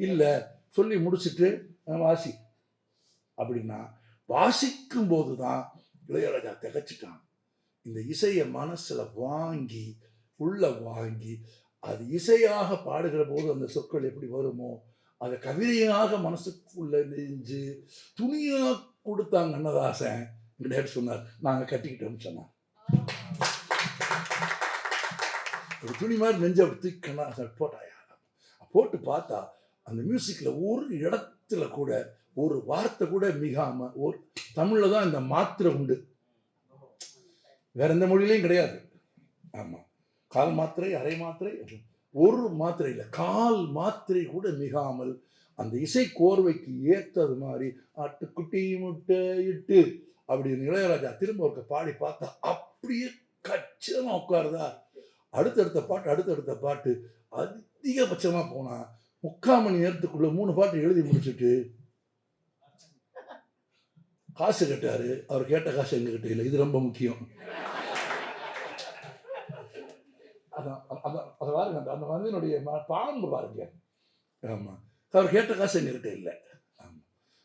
இல்லை. சொல்லி முடிச்சுட்டு வாசி அப்படின்னா, வாசிக்கும் போது தான் இளையராஜா திகச்சிட்டான். இந்த இசையை மனசில் வாங்கி உள்ள வாங்கி அது இசையாக பாடுகிற போது அந்த சொற்கள் எப்படி வருமோ அதை கவிதையாக மனசுக்குள்ள நெஞ்சு துணியாக கொடுத்தாங்க கண்ணதாசன். டேட் சொன்னார், நாங்கள் கட்டிக்கிட்டோம்னு சொன்னார். ஒரு துணி மாதிரி நெஞ்சை தூக்கி கண்ணதாசன் போட்டாயா. போட்டு பார்த்தா அந்த மியூசிக்கில் ஒரு இடத்துல கூட ஒரு வார்த்தை கூட மிகாம, ஒரு தமிழில் தான் இந்த மாத்திரை உண்டு, வேற எந்த மொழியிலையும் கிடையாது. ஆமாம், கால் மாத்திரை, அரை மாத்திரை, ஒரு மாத்திரை இல்லை, கால் மாத்திரை கூட மிகாமல் அந்த இசை கோர்வைக்கு ஏற்றது மாதிரி ஆட்டுக்குட்டி முட்டை இட்டு அப்படின்னு இளையராஜா திரும்ப ஒரு பாடி பார்த்தா அப்படியே கச்சிதமாக உட்காருதா. அடுத்தடுத்த பாட்டு அதிகபட்சமாக போனால் 3/4 மணி நேரத்துக்குள்ள 3 பாட்டு எழுதி முடிச்சுட்டு காசு கேட்டாரு. அவர் கேட்ட காசு எங்ககிட்ட இல்லை, இது ரொம்ப முக்கியம். அதை பாருங்க, அந்த மனிதனுடைய பாம்பு பாருங்க. ஆமாம், அவர் கேட்ட காசு எங்ககிட்ட இல்லை. ஆமாம்,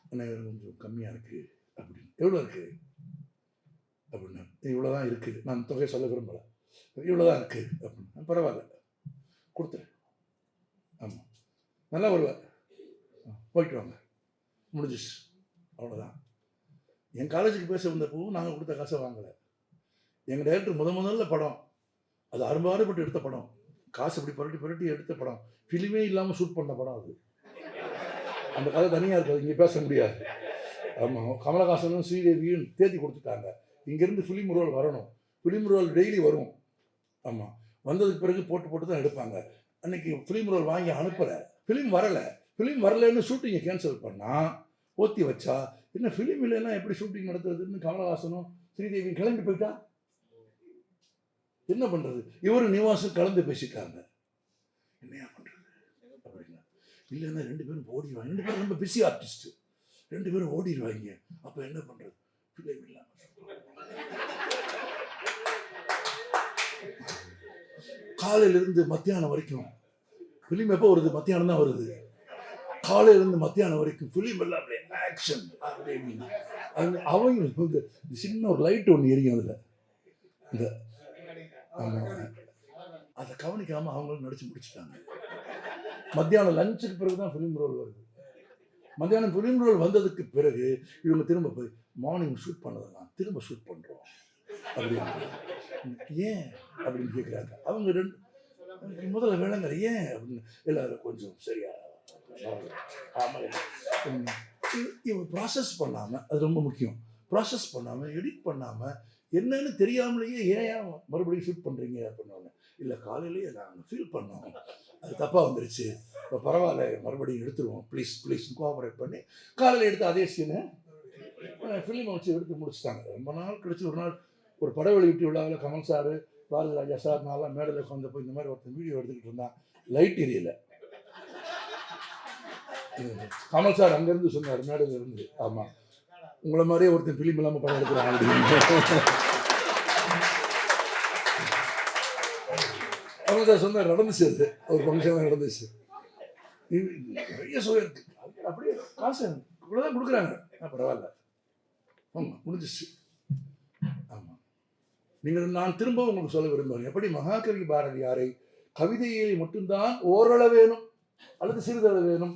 ஆனால் கொஞ்சம் கம்மியாக இருக்குது அப்படின்னு. எவ்வளோ இருக்குது அப்படின்னா, இவ்வளோதான் இருக்குது, நான் தொகை சொல்ல விரும்பலை, இவ்வளோதான் இருக்குது அப்படின்னு. பரவாயில்ல கொடுத்துரு. ஆமாம், நல்லா வருவார், போயிட்டு வாங்க, முடிஞ்சிச்சு, அவ்வளோதான். என் காலேஜுக்கு பேச வந்தப்பவும் நாங்கள் கொடுத்த காசை வாங்கலை. எங்கள் டைரக்டர் முதல்ல படம், அது அரும்பாடுபட்டு எடுத்த படம், காசு இப்படி புரட்டி எடுத்த படம், ஃபிலிமே இல்லாமல் ஷூட் பண்ண படம் அது. அந்த கதை தனியாக இருக்காது, இங்கே பேச முடியாது. ஆமாம், கமலஹாசனும் ஸ்ரீதேவியும் தேதி கொடுத்துட்டாங்க, இங்கேருந்து ஃபிலிம் ரோல் வரணும், ஃபிலிம் ரோல் டெய்லி வரும். ஆமாம், வந்ததுக்கு பிறகு போட்டு தான் எடுப்பாங்க. அன்னைக்கு ஃபிலிம் ரோல் வாங்கி அனுப்பலை, ஃபிலிம் வரலைன்னு ஷூட்டிங்கை கேன்சல் பண்ணால் ஓத்தி வச்சா, என்ன ஃபிலிம் இல்லைன்னா எப்படி ஷூட்டிங் நடத்துறதுன்னு கமலஹாசனும் ஸ்ரீதேவியும் கிளம்பி போயிட்டா என்ன பண்ணுறது. இவரு நிவாசும் கலந்து பேசிட்டாங்க, என்னையா பண்ணுறது அப்படின்னா. இல்லைன்னா 2 பேரும் ஓடிடுவாங்க, 2 பேரும் ரொம்ப பிஸி ஆர்டிஸ்ட், 2 பேரும் ஓடிடுவாங்க. அப்போ என்ன பண்ணுறது, ஃபிலிம் இல்லாமல். காலையிலிருந்து மத்தியானம் வரைக்கும் ஃபிலிம் எப்போ வருது, மத்தியானம் தான் வருது. காலையிலேருந்து மத்தியானம் வரைக்கும் ஃபிலிம் எல்லாம் அப்படியே ஆக்ஷன் அப்படின்னு. அவங்க வந்து சின்ன ஒரு லைட் ஒன்று எரியும் அதில், இந்த அதை கவனிக்காமல் அவங்களும் நடிச்சு முடிச்சுட்டாங்க. மத்தியானம் லஞ்சுக்கு பிறகு தான் ஃபிலிம் ரோல் வருது. மத்தியானம் ஃபிலிம் ரோல் வந்ததுக்கு பிறகு இவங்க திரும்ப போய் மார்னிங் ஷூட் பண்ணதெல்லாம் திரும்ப ஷூட் பண்ணுறோம் அப்படின்னு. ஏன் அப்படின்னு கேட்குறாங்க. அவங்க 2 முதல்ல விளங்குற ஏன் அப்படின்னு. எல்லாரும் கொஞ்சம் சரியா இவங்க ப்ராசஸ் பண்ணாமல், அது ரொம்ப முக்கியம், ப்ராசஸ் பண்ணாமல் எடிட் பண்ணாமல் என்னன்னு தெரியாமலேயே ஏன் மறுபடியும் ஷூட் பண்ணுறீங்க அப்படின்னாங்க. இல்லை காலையிலேயே நாங்கள் ஃபீல் பண்ணோம், அது தப்பாக வந்துருச்சு, இப்போ பரவாயில்ல மறுபடியும் எடுத்துருவோம் ப்ளீஸ் ப்ளீஸ் கோஆப்ரேட் பண்ணி காலையில் எடுத்து அதே சீனை ஃபிலிமை வச்சு எடுத்து முடிச்சுட்டாங்க. ரொம்ப நாள் கழிச்சு ஒரு நாள் ஒரு பட வெளியிட்டு விழாவில் கமல் சார், பாரதி ராஜா சார் நான்லாம் மேடையில் உட்காந்தப்போ இந்த மாதிரி ஒருத்தன் வீடியோ எடுத்துக்கிட்டு இருந்தான், லைட் எரியல. கமல் சார் அங்கேருந்து சொன்னார் மேடையில் இருந்து, ஆமாம் உங்களை மாதிரியே ஒருத்தன் ஃபிலிம் இல்லாமல் படம் எடுக்கிறான் அப்படின்னு. கமல் சார் சொன்னார், நடந்துச்சு அது ஒரு ஃபங்க்ஷனாக நடந்துச்சு. நிறைய சுவை இருக்கு, அப்படியே காசு இவ்வளோதான் கொடுக்குறாங்க, பரவாயில்ல ஆமாம் முடிஞ்சிச்சு. ஆமாம் நீங்கள் நான் திரும்பவும் உங்களுக்கு சொல்ல விரும்புகிறேன், எப்படி மகாகவி பாரதியாரை கவிதையை மட்டும்தான் ஓரளவேனும் அல்லது சிறிதளவேனும்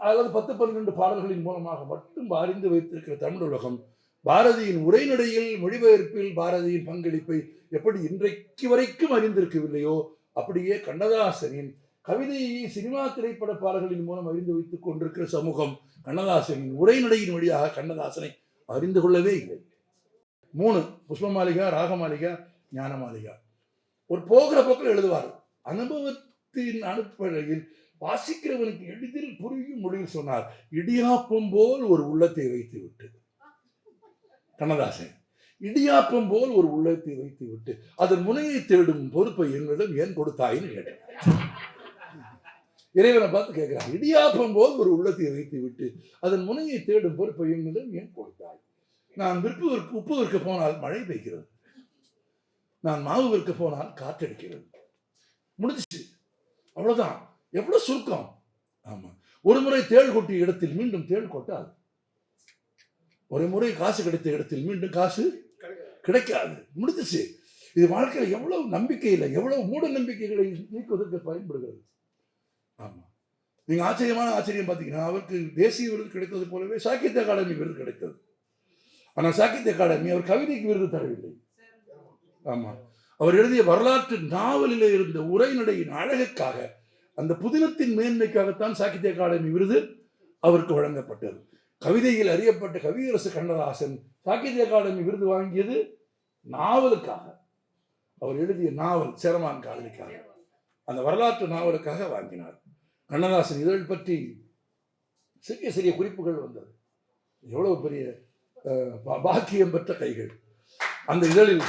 அல்லது 10-12 பாடல்களின் மூலமாக மட்டும் அறிந்து வைத்திருக்கிற தமிழ் உலகம் பாரதியின் உரைநடையில் மொழிபெயர்ப்பில் பாரதியின் பங்களிப்பை எப்படி இன்றைக்கு வரைக்கும் அறிந்திருக்கவில்லையோ, அப்படியே கண்ணதாசனின் கவிதையை சினிமா திரைப்பட பாடல்களின் மூலம் அறிந்து வைத்துக் கொண்டிருக்கிற சமூகம் கண்ணதாசனின் உரைநடையின் வழியாக கண்ணதாசனை அறிந்து கொள்ளவே இல்லை. 3 புஷ்பமாளிகா, ராகமாளிகா, ஞானமாளிகா. ஒரு போகிற போக்கில் எழுதுவார். அனுபவத்தின் அனுப்படையில் வாசிக்கிறவனுக்கு எளிதில் புரியும் மொழியில் சொன்னார், இடியாப்பம் போல் ஒரு உள்ளத்தை வைத்து விட்டு. கண்ணதாசன் இடியாப்பம் போல் ஒரு உள்ளத்தை வைத்து விட்டு அதன் முனையை தேடும் பொறுப்பை என்னிடம் ஏன் கொடுத்தாயின்னு கேட்டேன். இறைவனை பார்த்து கேட்கிறான், இடியாப்பம் போல் ஒரு உள்ளத்தை வைத்து விட்டு அதன் முனையை தேடும் பொறுப்பை என்னிடம் ஏன் கொடுத்தாய்? நான் உப்பு விற்க போனால் மழை பெய்கிறது, நான் மாவு விற்க போனால் காற்றடிக்கிறது. முடிஞ்சிச்சு, அவ்வளவுதான். எவ்வளவு சுருக்கம். ஆமா, ஒரு முறை தேள் கொட்டிய இடத்தில் மீண்டும் தேள் கொட்டாது, ஒரு முறை காசு கிடைத்த இடத்தில் மீண்டும் காசு கிடைக்காது. முடிஞ்சிச்சு. இது வாழ்க்கையில் எவ்வளவு நம்பிக்கையில் எவ்வளவு மூட நம்பிக்கைகளை நீக்குவதற்கு பயன்படுகிறது. ஆமா, நீங்க ஆச்சரியம் பார்த்தீங்கன்னா, அவருக்கு தேசிய விருது கிடைத்தது போலவே சாகித்ய அகாடமி விருது கிடைத்தது. ஆனால் சாகித்ய அகாடமி அவர் கவிதைக்கு விருது தரவில்லை. ஆமா, அவர் எழுதிய வரலாற்று நாவலிலே இருந்த உரைநடையின் அழகுக்காக, அந்த புதினத்தின் மேன்மைக்காகத்தான் சாகித்ய அகாடமி விருது அவருக்கு வழங்கப்பட்டது. கவிதையில் அறியப்பட்ட கவியரசு கண்ணதாசன் சாகித்ய அகாடமி விருது வாங்கியது நாவலுக்காக. அவர் எழுதிய நாவல் சேரமான் காதலிக்காக, அந்த வரலாற்று நாவலுக்காக வாங்கினார். கண்ணதாசன் இதழ் பற்றி சிறிய சிறிய குறிப்புகள் வந்தது. எவ்வளவு பெரிய பாக்கியம் பெற்ற கைகள். அந்த இதழில்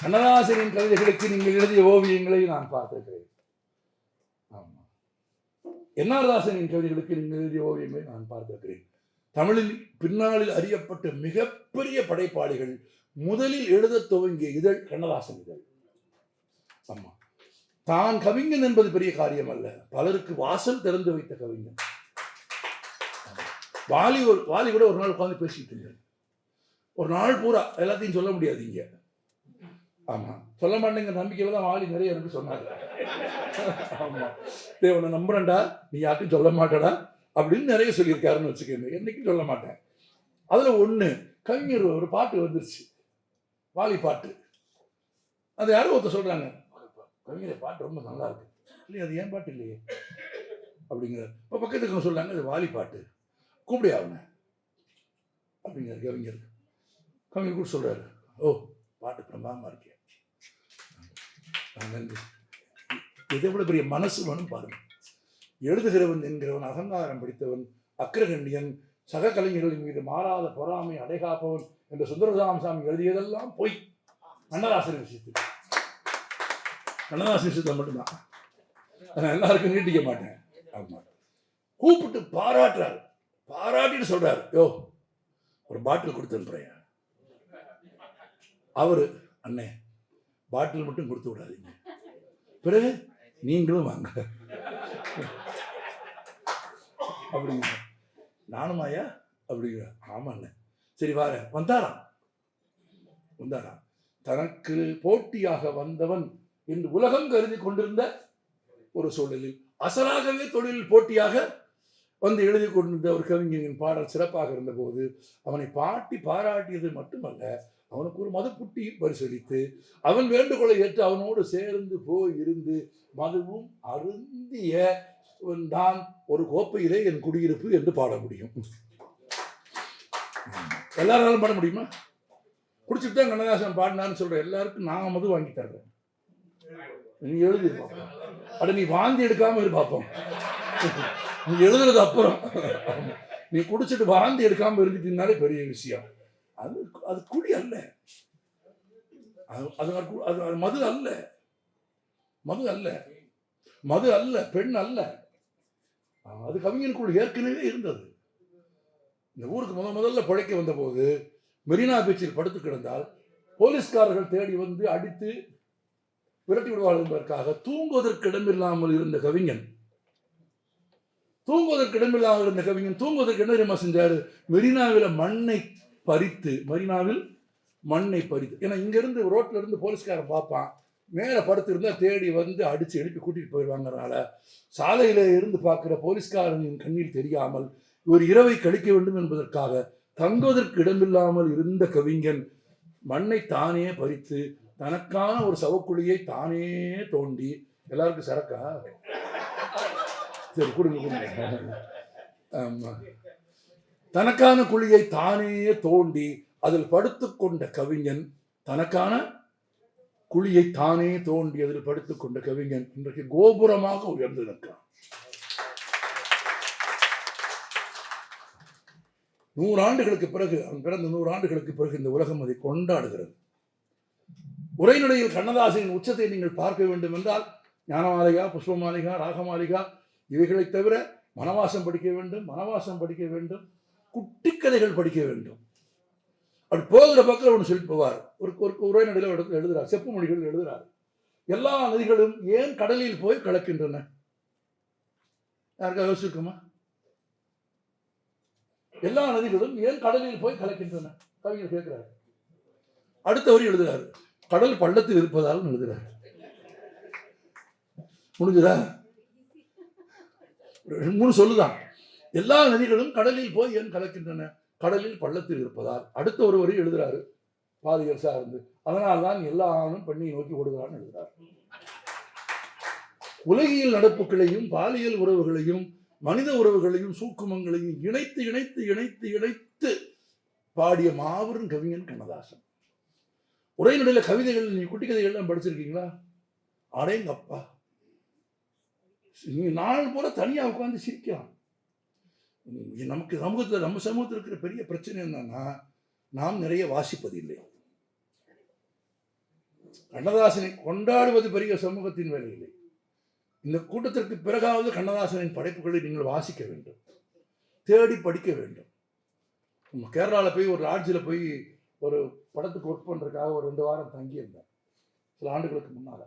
கண்ணதாசனின் கவிதைகளுக்கு நீங்கள் எழுதிய ஓவியங்களை நான் பார்த்திருக்கிறேன். ஆமா, என்ஆர்தாசனின் கவிதைகளுக்கு நீங்கள் எழுதிய ஓவியங்களை நான் பார்த்திருக்கிறேன். தமிழில் பின்னாளில் அறியப்பட்ட மிகப்பெரிய படைப்பாளிகள் முதலில் எழுத துவங்கிய இதழ் கண்ணதாசன் இதழ். ஆமா, தான் கவிஞன் என்பது பெரிய காரியம் அல்ல, பலருக்கு வாசல் திறந்து வைத்த கவிஞன். வாலி கூட ஒரு நாள் உட்கார்ந்து பேசிட்டு இருந்தேன். ஒரு நாள் பூரா எல்லாத்தையும் சொல்ல முடியாது இங்க. ஆமா, சொல்ல மாட்டேங்கிற நம்பிக்கையில தான் வாலி நிறைய எனக்கு சொன்னாங்க. ஆமா, உன்னை நம்புறேன்டா, நீ யாருக்கும் சொல்ல மாட்டடா அப்படின்னு நிறைய சொல்லியிருக்காருன்னு வச்சுக்கோங்க. என்னைக்கும் சொல்ல மாட்டேன். அதுல ஒண்ணு, கவிஞர் ஒரு பாட்டு வந்துருச்சு, வாலி பாட்டு. அது யாரோ ஒருத்தர் சொல்றாங்க, கவிஞர் பாட்டு ரொம்ப நல்லா இருக்கு. இல்லையா, அது ஏன் பாட்டு இல்லையே அப்படிங்கிறார். இப்போ பக்கத்துக்கு சொல்றாங்க, அது வாலி பாட்டு, கூப்பிடியா அவனை அப்படிங்கிற கவிஞர். கவிஞர் கூட சொல்றாரு, ஓ பாட்டு பிரமாதமா இருக்கேன். இதை விட பெரிய மனசு வேணும் பாருங்க. எழுதுகிறவன் என்கிறவன் அகங்காரம் படித்தவன், அக்கிரகண்யன், சக கலைஞர்களின் மீது மாறாத பொறாமை அடைகாப்பவன் என்று சுந்தரராமசாமி எழுதியதெல்லாம் பொய். கண்ணதாசன் விஷயத்துக்கு, கண்ணதாசன் விஷயத்துல மட்டும்தான். நான் எல்லாருக்கும் நீட்டிக்க மாட்டேன். ஆமா, கூப்பிட்டு பாராட்டுறாரு, பாராட்டிட்டு சொல்றாரு, யோ ஒரு பாட்டில் கொடுத்து அனுப்புறேன். அவரு, அண்ணே பாட்டில் மட்டும் கொடுத்து விடாதீங்க, பிறகு நீங்களும் வாங்க அப்படிங்க. நானும் ஐயா அப்படிங்கிற. ஆமாண்ணே, சரி வார. வந்தாராம். தனக்கு போட்டியாக வந்தவன் என்று உலகம் கருதி கொண்டிருந்த ஒரு சூழலில் அசலாகவே தொழில் போட்டியாக வந்து எழுதி கொண்டிருந்த ஒரு கவிஞரின் பாடல் சிறப்பாக இருந்த போது அவனை பாராட்டியது மட்டுமல்ல, அவனுக்கு ஒரு மதுப்புட்டி பரிசளித்து அவன் வேண்டுகோளை ஏற்று அவனோடு சேர்ந்து போய் இருந்து மதுவும் அருந்திய தான் ஒரு கோப்பையிலே என் குடியிருப்பு என்று பாட முடியும். எல்லாராலும் பாட முடியுமா? குடிச்சுட்டு தான் கண்ணதாசன் பாடினான்னு சொல்ற எல்லாருக்கும் நான் மது வாங்கி தர்றேன். நீ எழுதி பார்ப்போம். அட நீ வாந்தி எடுக்காம இரு பார்ப்போம். நீ எழுதுறது அப்புறம். நீ குடிச்சிட்டு வாந்தி எடுக்காம இருந்துட்டீங்கனாலே பெரிய விஷயம். அது அது குடி அல்ல, அது மது அல்ல, மது அல்ல, மது அல்ல, பெண் அல்ல. அது கவிஞனுக்குள் ஏற்கனவே இருந்தது. இந்த ஊருக்கு முதல்ல பிழைக்க வந்த போது மெரினா பீச்சில் படுத்து கிடந்தால் போலீஸ்காரர்கள் தேடி வந்து அடித்து விரட்டி விடுவார்கள் என்பதற்காக தூங்குவதற்கு இடமில்லாமல் இருந்த கவிஞன், தூங்குவதற்கு என்ன தெரியுமா செஞ்சாரு? மெரினாவில் மண்ணை பறித்து, ஏன்னா இங்க இருந்து ரோட்ல இருந்து போலீஸ்காரன் பார்ப்பான், மேல படுத்து இருந்தா தேடி வந்து அடிச்சு எழுப்பி கூட்டிட்டு போயிடுவாங்கனால சாலையில இருந்து பார்க்கிற போலீஸ்காரனின் கண்ணில் தெரியாமல் ஒரு இரவை கழிக்க வேண்டும் என்பதற்காக தங்குவதற்கு இடமில்லாமல் இருந்த கவிஞன் மண்ணை தானே பறித்து தனக்கான ஒரு சவக்குழியை தானே தோண்டி, எல்லாருக்கும் சரக்கா சரி கொடுங்க, ஆமா, தனக்கான குழியை தானே தோண்டி அதில் படுத்துக்கொண்ட கவிஞன், தனக்கான குழியை தானே தோண்டி அதில் படுத்துக்கொண்ட கவிஞன் இன்றைக்கு கோபுரமாக உயர்ந்து நிற்கிறான். 100 ஆண்டுகளுக்கு பிறகு, அவன் பிறந்த 100 ஆண்டுகளுக்கு பிறகு இந்த உலகம் அதை கொண்டாடுகிறது. உரைநடையில் கண்ணதாசனின் உச்சத்தை நீங்கள் பார்க்க வேண்டும் என்றால் ஞானமாளிகா, புஷ்பமாளிகா, ராகமாளிகா இவைகளை தவிர வனவாசம் படிக்க வேண்டும், குட்டி கதைகள் படிக்க வேண்டும். அப்படி போகிற பக்கம் ஒன்று சொல்லி போவார். ஒரு உரைநடையில் எழுதுறார், செப்பு மொழிகள் எழுதுறார். எல்லா நதிகளும் ஏன் கடலில் போய் கலக்கின்றன? யாருக்கா யோசிச்சுக்குமா? எல்லா நதிகளும் ஏன் கடலில் போய் கலக்கின்றன? கவிஞர் கேட்கிறார். அடுத்த வரி எழுதுறாரு, கடல் பள்ளத்தில் இருப்பதால் எழுதுறாரு. முடிஞ்சதா? 3 சொல்லுதான். எல்லா நதிகளும் கடலில் போய் ஏன் கலக்கின்றன? கடலில் பள்ளத்தில் இருப்பதால். அடுத்த ஒரு வரி எழுதுறாரு, பாலியல் சார்ந்து, அதனால்தான் எல்லா ஆணும் பெண்ணை நோக்கி ஓடுகிறான்னு எழுதுறாரு. உலகியல் நடப்புகளையும் பாலியல் உறவுகளையும் மனித உறவுகளையும் சூக்குமங்களையும் இணைத்து இணைத்து இணைத்து இணைத்து பாடிய மாபெரும் கவிஞன் கண்ணதாசன். உரைநடையில கவிதைகள், நீ குட்டி கதைகள்லாம் படிச்சிருக்கீங்களா? அடேங்கப்பா, நீ நாள் போல தனியா உட்கார்ந்து சிரிக்கலாம். நமக்கு நம்ம சமூகத்தில் இருக்கிற பெரிய பிரச்சனை என்னன்னா, நாம் நிறைய வாசிப்பதில்லை. கண்ணதாசனை கொண்டாடுவது பெரிய சமூகத்தின் வேலை இல்லை. இந்த கூட்டத்திற்கு பிறகாவது கண்ணதாசனின் படைப்புகளை நீங்கள் வாசிக்க வேண்டும், தேடி படிக்க வேண்டும். நம்ம கேரளாவில் போய் ஒரு லாட்ஜில் போய் ஒரு படத்துக்கு ஒர்க் பண்ணுறதுக்காக ஒரு 2 வாரம் தங்கியிருந்தேன். சில ஆண்டுகளுக்கு முன்னால்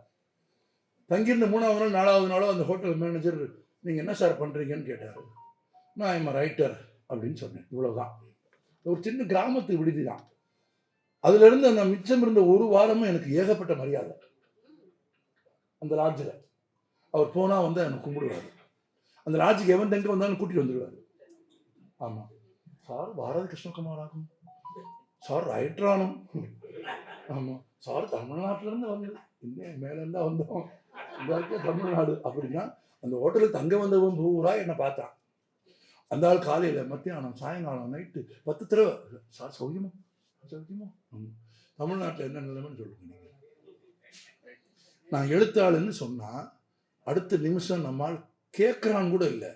தங்கியிருந்த 3வது நாள் 4வது நாளோ அந்த ஹோட்டல் மேனேஜர், நீங்கள் என்ன சார் பண்ணுறீங்கன்னு கேட்டார். நான் ஐம் ரைட்டர் அப்படின்னு சொன்னேன். இவ்வளோதான். ஒரு சின்ன கிராமத்து விடுதி தான். அதுலேருந்து அந்த மிச்சம் இருந்த 1 வாரமும் எனக்கு ஏகப்பட்ட மரியாதை. அந்த லாட்ஜில் அவர் போனால் வந்து எனக்கு கும்பிடுவார். அந்த லாட்ஜுக்கு எவன் தங்க வந்தாலும் கூட்டிகிட்டு வந்துடுவார். ஆமாம் சார், பாரதி கிருஷ்ணகுமார் ஆகும் சார், ரைட்டர் ஆனும், ஆமாம் சார், தமிழ்நாட்டிலேருந்து வந்து இன்னும் மேலேருந்தா வந்தோம், இந்த இருக்க தமிழ்நாடு அப்படின்னா. அந்த ஹோட்டலுக்கு தங்க வந்தவன் பூரா என்னை பார்த்தான். அந்த ஆள் காலையில், மத்தியானம், சாயங்காலம், நைட்டு 10 தடவை, சார் சௌரியமா சௌரியமா, தமிழ்நாட்டில் என்ன நிலைமைன்னு சொல்லுங்க. நீங்கள் நான் எழுத்தாளுன்னு சொன்னால் அடுத்த நிமிஷம் நம்மால் கேட்குறான் கூட இல்லை.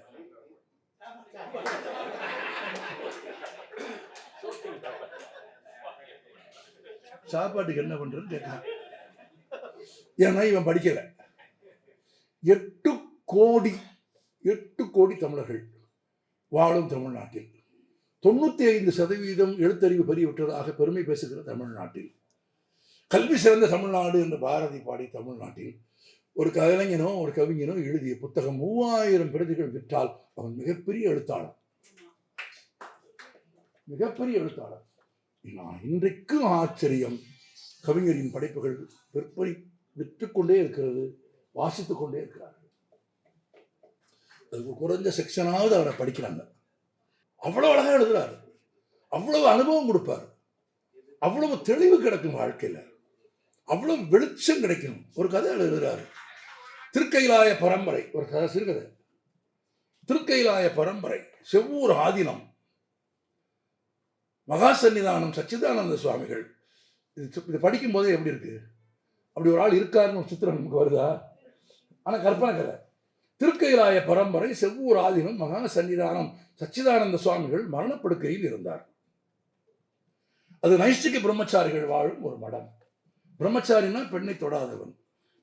சாப்பாட்டுக்கு என்ன பண்றதுன்னு கேட்கிறான். ஏன்னா இவன் படிக்கல. 8 கோடி தமிழர்கள் வாழும் தமிழ்நாட்டில் 95% எழுத்தறிவு பெரியவிட்டதாக பெருமை பேசுகிற தமிழ்நாட்டில், கல்வி சிறந்த தமிழ்நாடு என்று பாரதி பாடி தமிழ்நாட்டில் ஒரு கலைஞனோ ஒரு கவிஞனோ எழுதிய புத்தகம் 3000 பிரதிகள் விற்றால் அவன் மிகப்பெரிய எழுத்தாளர், மிகப்பெரிய எழுத்தாளர். இன்றைக்கும் ஆச்சரியம், கவிஞரின் படைப்புகள் விற்பனை விற்றுக்கொண்டே இருக்கிறது, வாசித்துக் கொண்டே இருக்கிறார்கள். அது குறைஞ்ச செக்ஷனாவது அவரை படிக்கிறாங்க. அவ்வளவு அழகா எழுதுறாரு, அவ்வளவு அனுபவம் கொடுப்பார், அவ்வளவு தெளிவு கிடைக்கும் வாழ்க்கையில, அவ்வளவு வெளிச்சம் கிடைக்கும். ஒரு கதை எழுதுறாரு, திருக்கைலாய பரம்பரை, ஒரு கதை, சிறுகதை. திருக்கைலாய பரம்பரை, செவ்வூர் ஆதீனம், மகா சன்னிதானம் சச்சிதானந்த சுவாமிகள். இது படிக்கும் போதே எப்படி இருக்கு? அப்படி ஒரு ஆள் இருக்காருன்னு ஒரு சித்திரம் நமக்கு வருதா? ஆனால் கற்பனை கதை. திருக்கைலாய பரம்பரை செவ்வூர் ஆதீனம் மகா சன்னிதானம் சச்சிதானந்த சுவாமிகள் மரணப்படுக்கையில் இருந்தார். அது நைஷ்டிக பிரம்மச்சாரிகள் வாழும் ஒரு மடம். பிரம்மச்சாரினா பெண்ணை தொடாதவன்,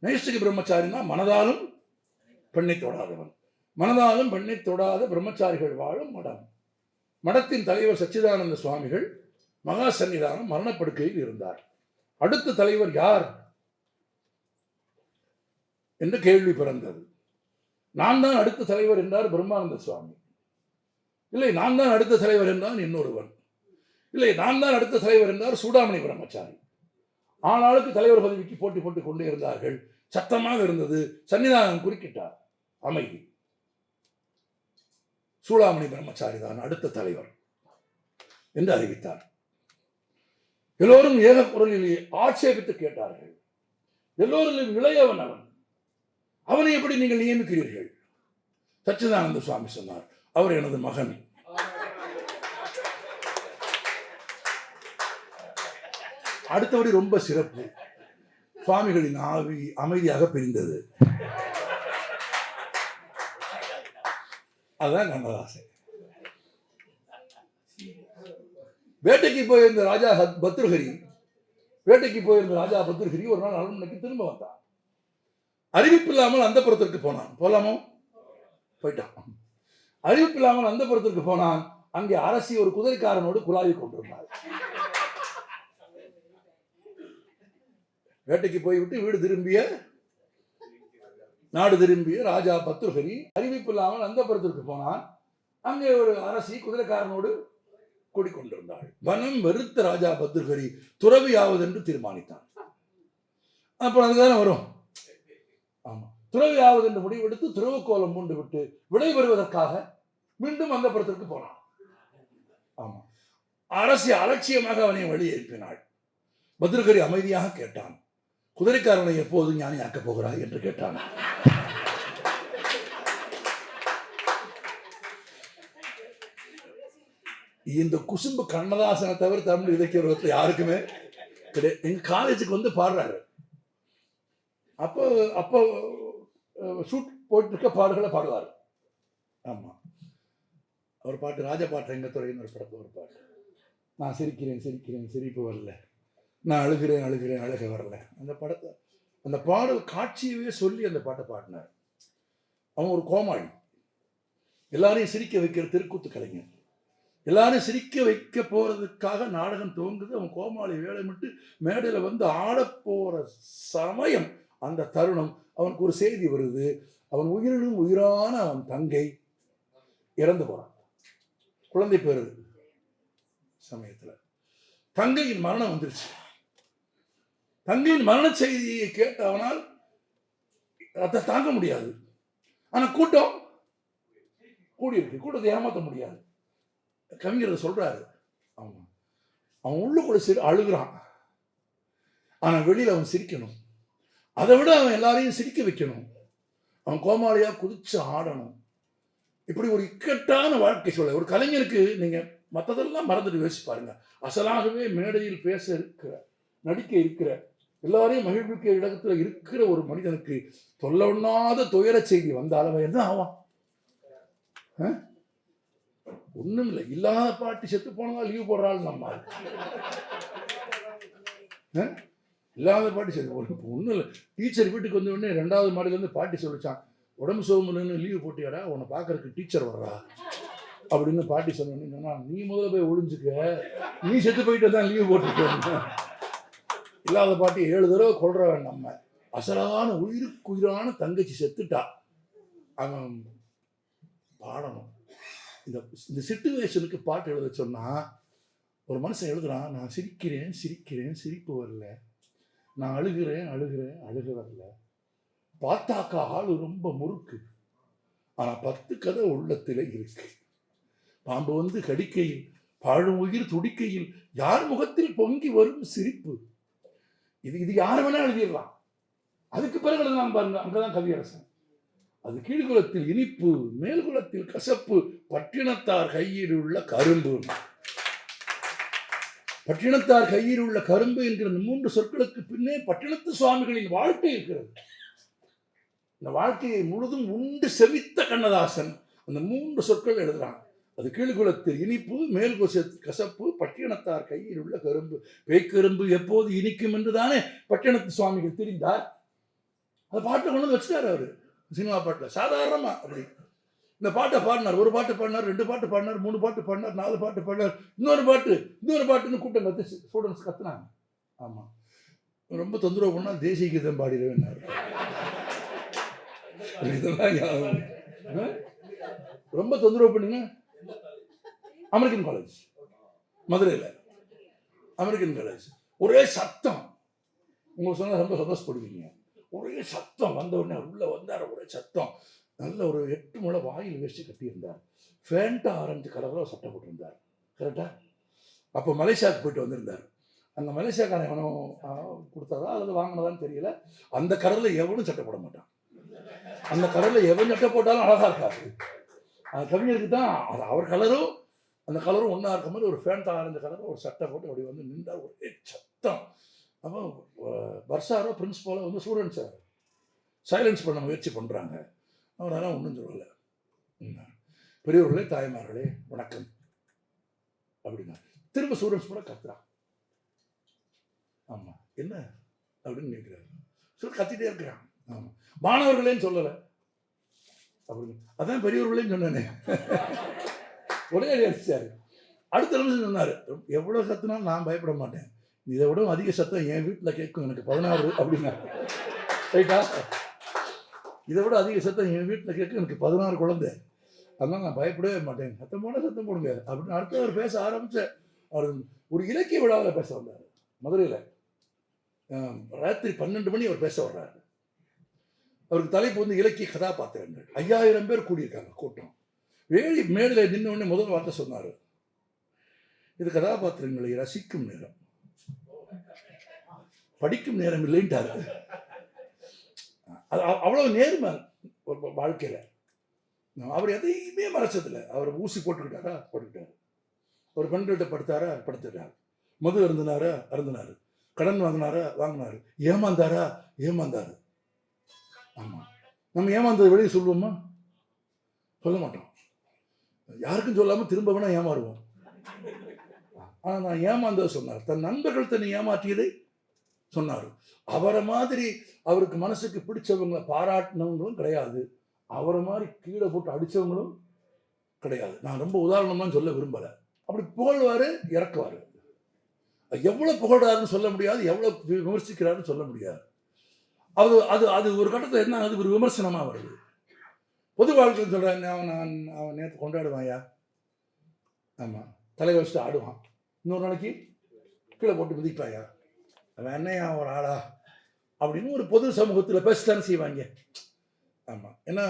நைஷ்டிக பிரம்மச்சாரினா மனதாலும் பெண்ணை தொடாதவன். மனதாலும் பெண்ணை தொடாத பிரம்மச்சாரிகள் வாழும் மடம். மடத்தின் தலைவர் சச்சிதானந்த சுவாமிகள் மகா சன்னிதானம் மரணப்படுக்கையில் இருந்தார். அடுத்த தலைவர் யார் என்று கேள்வி பிறந்தது. நான் தான் அடுத்த தலைவர் என்றார் பிரம்மானந்த சுவாமி. இல்லை, நான் தான் அடுத்த தலைவர் என்றான் இன்னொருவன். இல்லை, நான் தான் அடுத்த தலைவர் என்றார் சூடாமணி பிரம்மச்சாரி. ஆளாளுக்கு தலைவர் பதவிக்கு போட்டி போட்டுக் கொண்டே இருந்தார்கள். சத்தமாக இருந்தது. சன்னிதானம் குறுக்கிட்டார். அமைதி. சூடாமணி பிரம்மச்சாரி தான் அடுத்த தலைவர் என்று அறிவித்தார். எல்லோரும் ஏக குரலில் ஆட்சேபித்து கேட்டார்கள். எல்லோரும் இளையவன் அவன், அவனை எப்படி நீங்கள் நியமிக்கிறீர்கள்? சச்சிதானந்த சுவாமி சொன்னார், அவர் எனது மகன். அடுத்தபடி ரொம்ப சிறப்பு. சுவாமிகளின் ஆவி அமைதியாக பிரிந்தது. அதுதான் கண்ணதாசன். வேட்டைக்கு போயிருந்த ராஜா பத்ருஹரி ஒரு நாள் அரண்மனைக்கு திரும்ப வந்தான். அறிவிப்பு இல்லாமல் அந்த புறத்திற்கு போனான். போலாமோ? போயிட்டான். அறிவிப்பு இல்லாமல் அந்த புறத்திற்கு போனான். அங்கே அரசி ஒரு குதிரைக்காரனோடு குழாவி கொண்டிருந்தார். வேட்டைக்கு போய்விட்டு நாடு திரும்பிய ராஜா பத்ருஹரி அறிவிப்பு இல்லாமல் அந்த புறத்திற்கு போனான். அங்கே ஒரு அரசி குதிரைக்காரனோடு கூடிக்கொண்டிருந்தாள். வனம் வெறுத்த ராஜா பத்ருஹரி துறவியாவது என்று தீர்மானித்தான். அப்புறம் அதுதானே வரும். ஆமா, துறவியாவது என்று முடிவெடுத்து துறவுக்கோலம் பூண்டு விட்டு விடைபெறுவதற்காக மீண்டும் அந்த புறத்திற்கு போனான். ஆமா, அரசி அலட்சியமாக அவனை வழி எழுப்பினாள். பத்ருஹரி அமைதியாக கேட்டான், குதிரைக்காரனை எப்போது ஞானியாக்கப் போகிறாய் என்று கேட்டான். இந்த குசும்பு கண்ணதாசனை தவிர தமிழ் இலக்கிய யாருக்குமே கிடையாது. எங்க காலேஜுக்கு வந்து பாடுறாரு. அப்போ ஷூட் போயிட்டு இருக்க பாடுகளை பாடுவார். ஆமா, அவர் பாட்டு ராஜபாட்டு ரங்கத்துறைன்னு ஒரு படத்து ஒரு பாட்டு. நான் சிரிக்கிறேன் சிரிப்பு வரல, நான் அழுகிறேன் அழுக வரல. அந்த பாடல் காட்சியவே சொல்லி அந்த பாட்டை பாடினார். அவன் ஒரு கோமாளி, எல்லாரையும் சிரிக்க வைக்கிற தெருக்கூத்து கலைஞர். எல்லாரும் சிரிக்க வைக்க போறதுக்காக நாடகம் துவங்குது. அவன் கோமாளி வேலைமிட்டு மேடையில் வந்து ஆடப்போற சமயம், அந்த தருணம் அவனுக்கு ஒரு செய்தி வருது. அவன் உயிரினும் உயிரான அவன் தங்கை இறந்து போறான். குழந்தை பெறுது சமயத்துல தங்கையின் மரணம் வந்துருச்சு. தங்கையின் மரண செய்தியை கேட்ட அவனால் அதை தாங்க முடியாது. ஆனா கூட்டம் கூடியிருக்கு, கூட்டத்தை ஏமாற்ற முடியாது. கவிஞர் சொல்றாரு, அவன் உள்ளுக்குள்ள அழுகிறான். ஆனா வெளியில அவன் சிரிக்கணும். அதை விட அவன் எல்லாரையும் சிரிக்க வைக்கணும். அவன் கோமாளியா குதிச்சு ஆடணும். இப்படி ஒரு இக்கட்டான வாழ்க்கை சொல்ல ஒரு கலைஞருக்கு நீங்க மற்றதெல்லாம் மறந்துட்டு யோசிச்சு பாருங்க. அசலாகவே மேடையில் பேச இருக்கிற, நடிக்க இருக்கிற, எல்லாரையும் மகிழ்விக்க இடத்துல இருக்கிற ஒரு மனிதனுக்கு தொல்லொண்ணாத துயர செய்தி வந்தால் அவன் என்ன ஆவான்? ஒண்ணும் இல்லை, இல்லாத பாட்டி செத்து போனதால் லீவ் போடுறாள். நம்ம இல்லாத பாட்டி செத்து போன ஒன்றும் இல்லை. டீச்சர் வீட்டுக்கு வந்த உடனே 2வது மாடியிலேருந்து பாட்டி சொல்லிச்சான், உடம்பு சோமுன்னு லீவு போட்டியாடா, உன்னை பார்க்கறதுக்கு டீச்சர் வர்றா அப்படின்னு பாட்டி சொன்னா, நீ முதல்ல போய் ஒளிஞ்சுக்க, நீ செத்து போயிட்டு தான் லீவு போட்டுக்க. இல்லாத பாட்டி 7 தடவை கொள்றவன். நம்ம அசலான உயிருக்குயிரான தங்கச்சி செத்துட்டா, அவன் பாடணும். இந்த சிட்டுவேஷனுக்கு பாட்டு எழுத சொன்னா ஒரு மனுஷன் எழுதுறான், நான் சிரிக்கிறேன் சிரிப்பு வரல, நான் அழுகிறேன் அழுக வரல, பார்த்தாக்கா ஆளு ரொம்ப முறுக்கு, ஆனா 10 கதை உள்ளத்தில இருக்கு. பாம்பு வந்து கடிக்கையில், பாழும் உயிர் துடிக்கையில், யார் முகத்தில் பொங்கி வரும் சிரிப்பு. இது யார் வேணா எழுதிடலாம். அதுக்கு பிறகு எழுதலாம் பாருங்க, அங்கதான் கவியரசன். அது கீழ்குலத்தில் இனிப்பு, மேல்குலத்தில் கசப்பு, பட்டினத்தார் கையில் உள்ள கரும்பு. பட்டினத்தார் கையில் உள்ள கரும்பு என்கிற 3 சொற்களுக்கு பின்னே பட்டினத்து சுவாமிகளின் வாழ்க்கை இருக்கிறது. இந்த வாழ்க்கையை முழுதும் உண்டு செவித்த கண்ணதாசன் அந்த 3 சொற்கள் எழுதுறான். அது கீழ்குலத்தில் இனிப்பு, மேல் கசப்பு, பட்டினத்தார் கையில் உள்ள கரும்பு, பேய்க்கரும்பு எப்போது இனிக்கும் என்று தானே பட்டினத்து சுவாமிகள் தெரிந்தார். அந்த பாட்டை கொண்டு வந்து வச்சுட்டார் அவரு சினிமா பாட்டில் சாதாரணமா. அப்படி இந்த பாட்டை பாடினார், ஒரு பாட்டு பாடினார், 2 பாட்டு பாடினார், 3 பாட்டு பாடினார், 4 பாட்டு பாடினார், இன்னொரு பாட்டுன்னு கூட்டம் கத்து ஸ்டூடெண்ட்ஸ் கத்துனாங்க. ஆமா, ரொம்ப தொந்தரவு பண்ணா தேசிய கீதம் பாடிடுவேன்னாரு. ரொம்ப தொந்தரவு பண்ணுங்க. அமெரிக்கன் காலேஜ் மதுரையில், அமெரிக்கன் காலேஜ் ஒரே சத்தம். உங்களுக்கு சொன்ன ரொம்ப சந்தோஷப்படுவீங்க. ஒரே சத்தம். வந்த உடனே உள்ள வந்தார், ஒரே சத்தம். நல்ல ஒரு 8 முளை வாயில் வேஷ்டி கட்டியிருந்தார், ஃபேண்டா ஆரஞ்சு கலரில் சட்டை போட்டிருந்தார். கரெக்டா? அப்போ மலேசியாவுக்கு போயிட்டு வந்திருந்தார். அந்த மலேசியாக்காரன் எவனும் கொடுத்தாரா அல்லது வாங்கினதான்னு தெரியல. அந்த கலரில் எவனும் சட்டை போட மாட்டான். அந்த கலரில் எவன் சட்டை போட்டாலும் அழகா இருக்காது. அந்த கவிஞருக்கு தான் அது அவர் கலரும் அந்த கலரும் ஒன்றா இருக்க மாதிரி ஒரு ஃபேண்டா ஆரஞ்சு கலரில் ஒரு சட்டை போட்டு அப்படி வந்து நின்றார். ஒரே சத்தம். அப்போ பர்சாரோ பிரின்ஸ்பாலோ வந்து ஸ்டூடெண்ட்ஸை சைலன்ஸ் பண்ண முயற்சி பண்ணுறாங்க. அவரெல்லாம் ஒன்றும் சொல்லலை. பெரியவர்களே தாய்மார்களே வணக்கம் அப்படின்னா திரும்ப ஸ்டூடெண்ட்ஸ் கூட கத்துறான். ஆமாம் என்ன அப்படின்னு கேட்குறாரு. கத்திட்டே இருக்கிறான். ஆமாம் மாணவர்களேன்னு சொல்லலை அப்படின்னு, அதான் பெரியவர்களேன்னு சொன்னேனே. ஒரே அடிச்சாரு. அடுத்த நிமிஷம் சொன்னார், எவ்வளோ சத்துனாலும் நான் பயப்பட மாட்டேன், இதை விட அதிக சத்தம் என் வீட்டில் கேட்கும், எனக்கு 16 அப்படின்னா. ரைட்டா? இதை விட அதிக சத்தம் என் வீட்டில் கேட்கும், எனக்கு 16 குழந்தை, அதனால் நான் பயப்படவே மாட்டேன், சத்தம் போடுங்க அப்படின்னு அடுத்து அவர் பேச ஆரம்பிச்ச. அவர் ஒரு இலக்கிய விழாவில் பேச வந்தார் மதுரையில். ராத்திரி 12 மணி அவர் பேச வர்றாரு. அவருக்கு தலைப்பு வந்து இலக்கிய கதாபாத்திரங்கள். 5000 பேர் கூடியிருக்காங்க கூட்டம். வேலி மேடையில் நின்று உடனே முதல் வார்த்தை சொன்னார், இது கதாபாத்திரங்களை ரசிக்கும் நேரம், படிக்கும் நேரம் இல்லைன்ட்டாரு. அவ்வளவு நேர்மை ஒரு வாழ்க்கையில. அவர் எதையுமே மறைச்சதில்லை. அவர் ஊசி போட்டுக்கிட்டாரு. ஒரு பெண்கிட்ட படுத்துட்டார். மது அருந்தினாரு. கடன் வாங்கினாரு. ஏமாந்தாரு. ஆமா, நம்ம ஏமாந்தது வெளியே சொல்லுவோமா? சொல்ல மாட்டோம். யாருக்கும் சொல்லாம திரும்ப வேணா ஏமாறுவோம். ஆனா நான் ஏமாந்ததை சொன்னார். தன் நண்பர்கள் தன்னை ஏமாற்றியதை சொன்னார். அவரை மாதிரி அவருக்கு மனசுக்கு பிடிச்சவங்களை பாராட்டினவங்களும் கிடையாது, அவரை மாதிரி கீழே போட்டு அடிச்சவங்களும் கிடையாது. நான் ரொம்ப உதாரணம்லாம் சொல்ல விரும்பல. அப்படி புகழ்வாரு, இறக்குவாரு. எவ்வளவு புகழ்றாருன்னு சொல்ல முடியாது, எவ்வளவு விமர்சிக்கிறாருன்னு சொல்ல முடியாது. அது ஒரு கட்டத்தில் என்ன ஆகுது, ஒரு விமர்சனமா வருது. பொது வாழ்க்கையில் சொல்றேன், அவன் நேற்று கொண்டாடுவான்யா, ஆமா தலை வச்சுட்டு ஆடுவான், இன்னொரு நாளைக்கு கீழே போட்டு மிதிப்பாயா, அவன் என்னையா ஒரு ஆளா அப்படின்னு ஒரு பொது சமூகத்தில் பேசத்தானே செய்வாங்க. ஆமா, ஏன்னா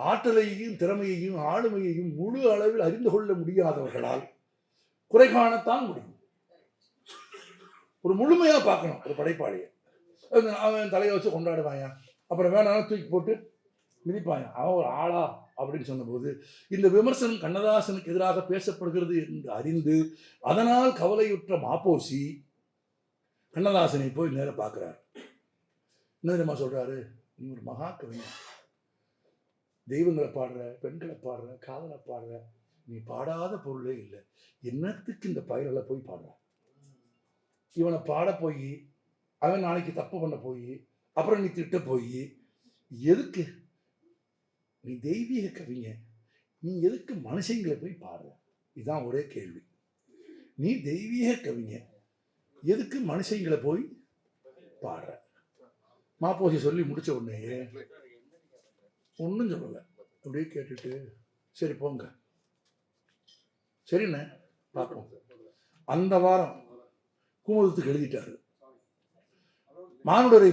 ஆற்றலையும் திறமையையும் ஆளுமையையும் முழு அளவில் அறிந்து கொள்ள முடியாதவர்களால் குறை காணத்தான் முடியும். ஒரு முழுமையா பார்க்கணும் ஒரு படைப்பாளியை. அவன் தலையை வச்சு கொண்டாடுவாயா, அப்புறம் வேணாலும் தூக்கி போட்டு மிதிப்பாயா, அவன் ஒரு ஆளா அப்படின்னு சொன்னபோது இந்த விமர்சனம் கண்ணதாசனுக்கு எதிராக பேசப்படுகிறது என்று அறிந்து அதனால் கவலையுற்ற மாப்போசி கண்ணதாசனை போய் நேர பார்க்கிறார். என்ன தெரியுமா சொல்றாரு, நீ ஒரு மகா கவிஞர், தெய்வங்களை பாடுற, பெண்களை பாடுற, காதலை பாடுற, நீ பாடாத பொருளே இல்லை, என்னத்துக்கு இந்த பயிர்களை போய் பாடுற, இவனை பாட போய் அவன் நாளைக்கு தப்பு பண்ண போய் அப்புறம் நீ திட்ட போய் எதுக்கு, நீ தெய்வீக கவிஞ, நீ எதுக்கு மனுஷங்களை போய் பாடுற, இதுதான் ஒரே கேள்வி. நீ தெய்வீக கவிஞ, எதுக்கு மனுஷங்களை போய் பாடுற? மாப்போசி சொல்லி முடிச்ச உடனே ஒன்றும் சொல்லலை, அப்படியே கேட்டுட்டு சரி போங்க, சரிண்ணே பார்ப்போம். அந்த வாரம் குமுதத்துக்கு எழுதிட்டாரு, மானுடரை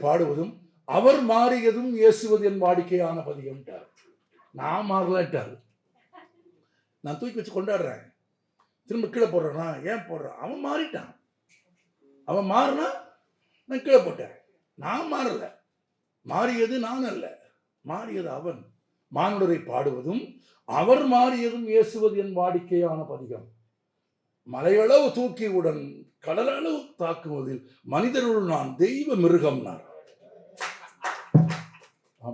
பாடுவதும் அவர் மாறியதும் இயேசுவது என் வாடிக்கையான பதிகம்ட்டார். நான் மாறலாட்டாரு, நான் தூக்கி வச்சு கொண்டாடுறேன், திரும்ப கீழே போடுறேன்னா ஏன் போடுறேன், அவன் மாறிட்டான், அவன் மாறினா நான் கீழே போட்டேன், நான் மாறல, மாறியது நான் அல்ல, மாறியது அவன். மானுடரை பாடுவதும் அவர் மாறியதும் இயேசுவது என் வாடிக்கையான பதிகம், மலையளவு தூக்கியுடன் கடலளவு தாக்குவதில் மனிதருள் நான் தெய்வ மிருகம்னார்.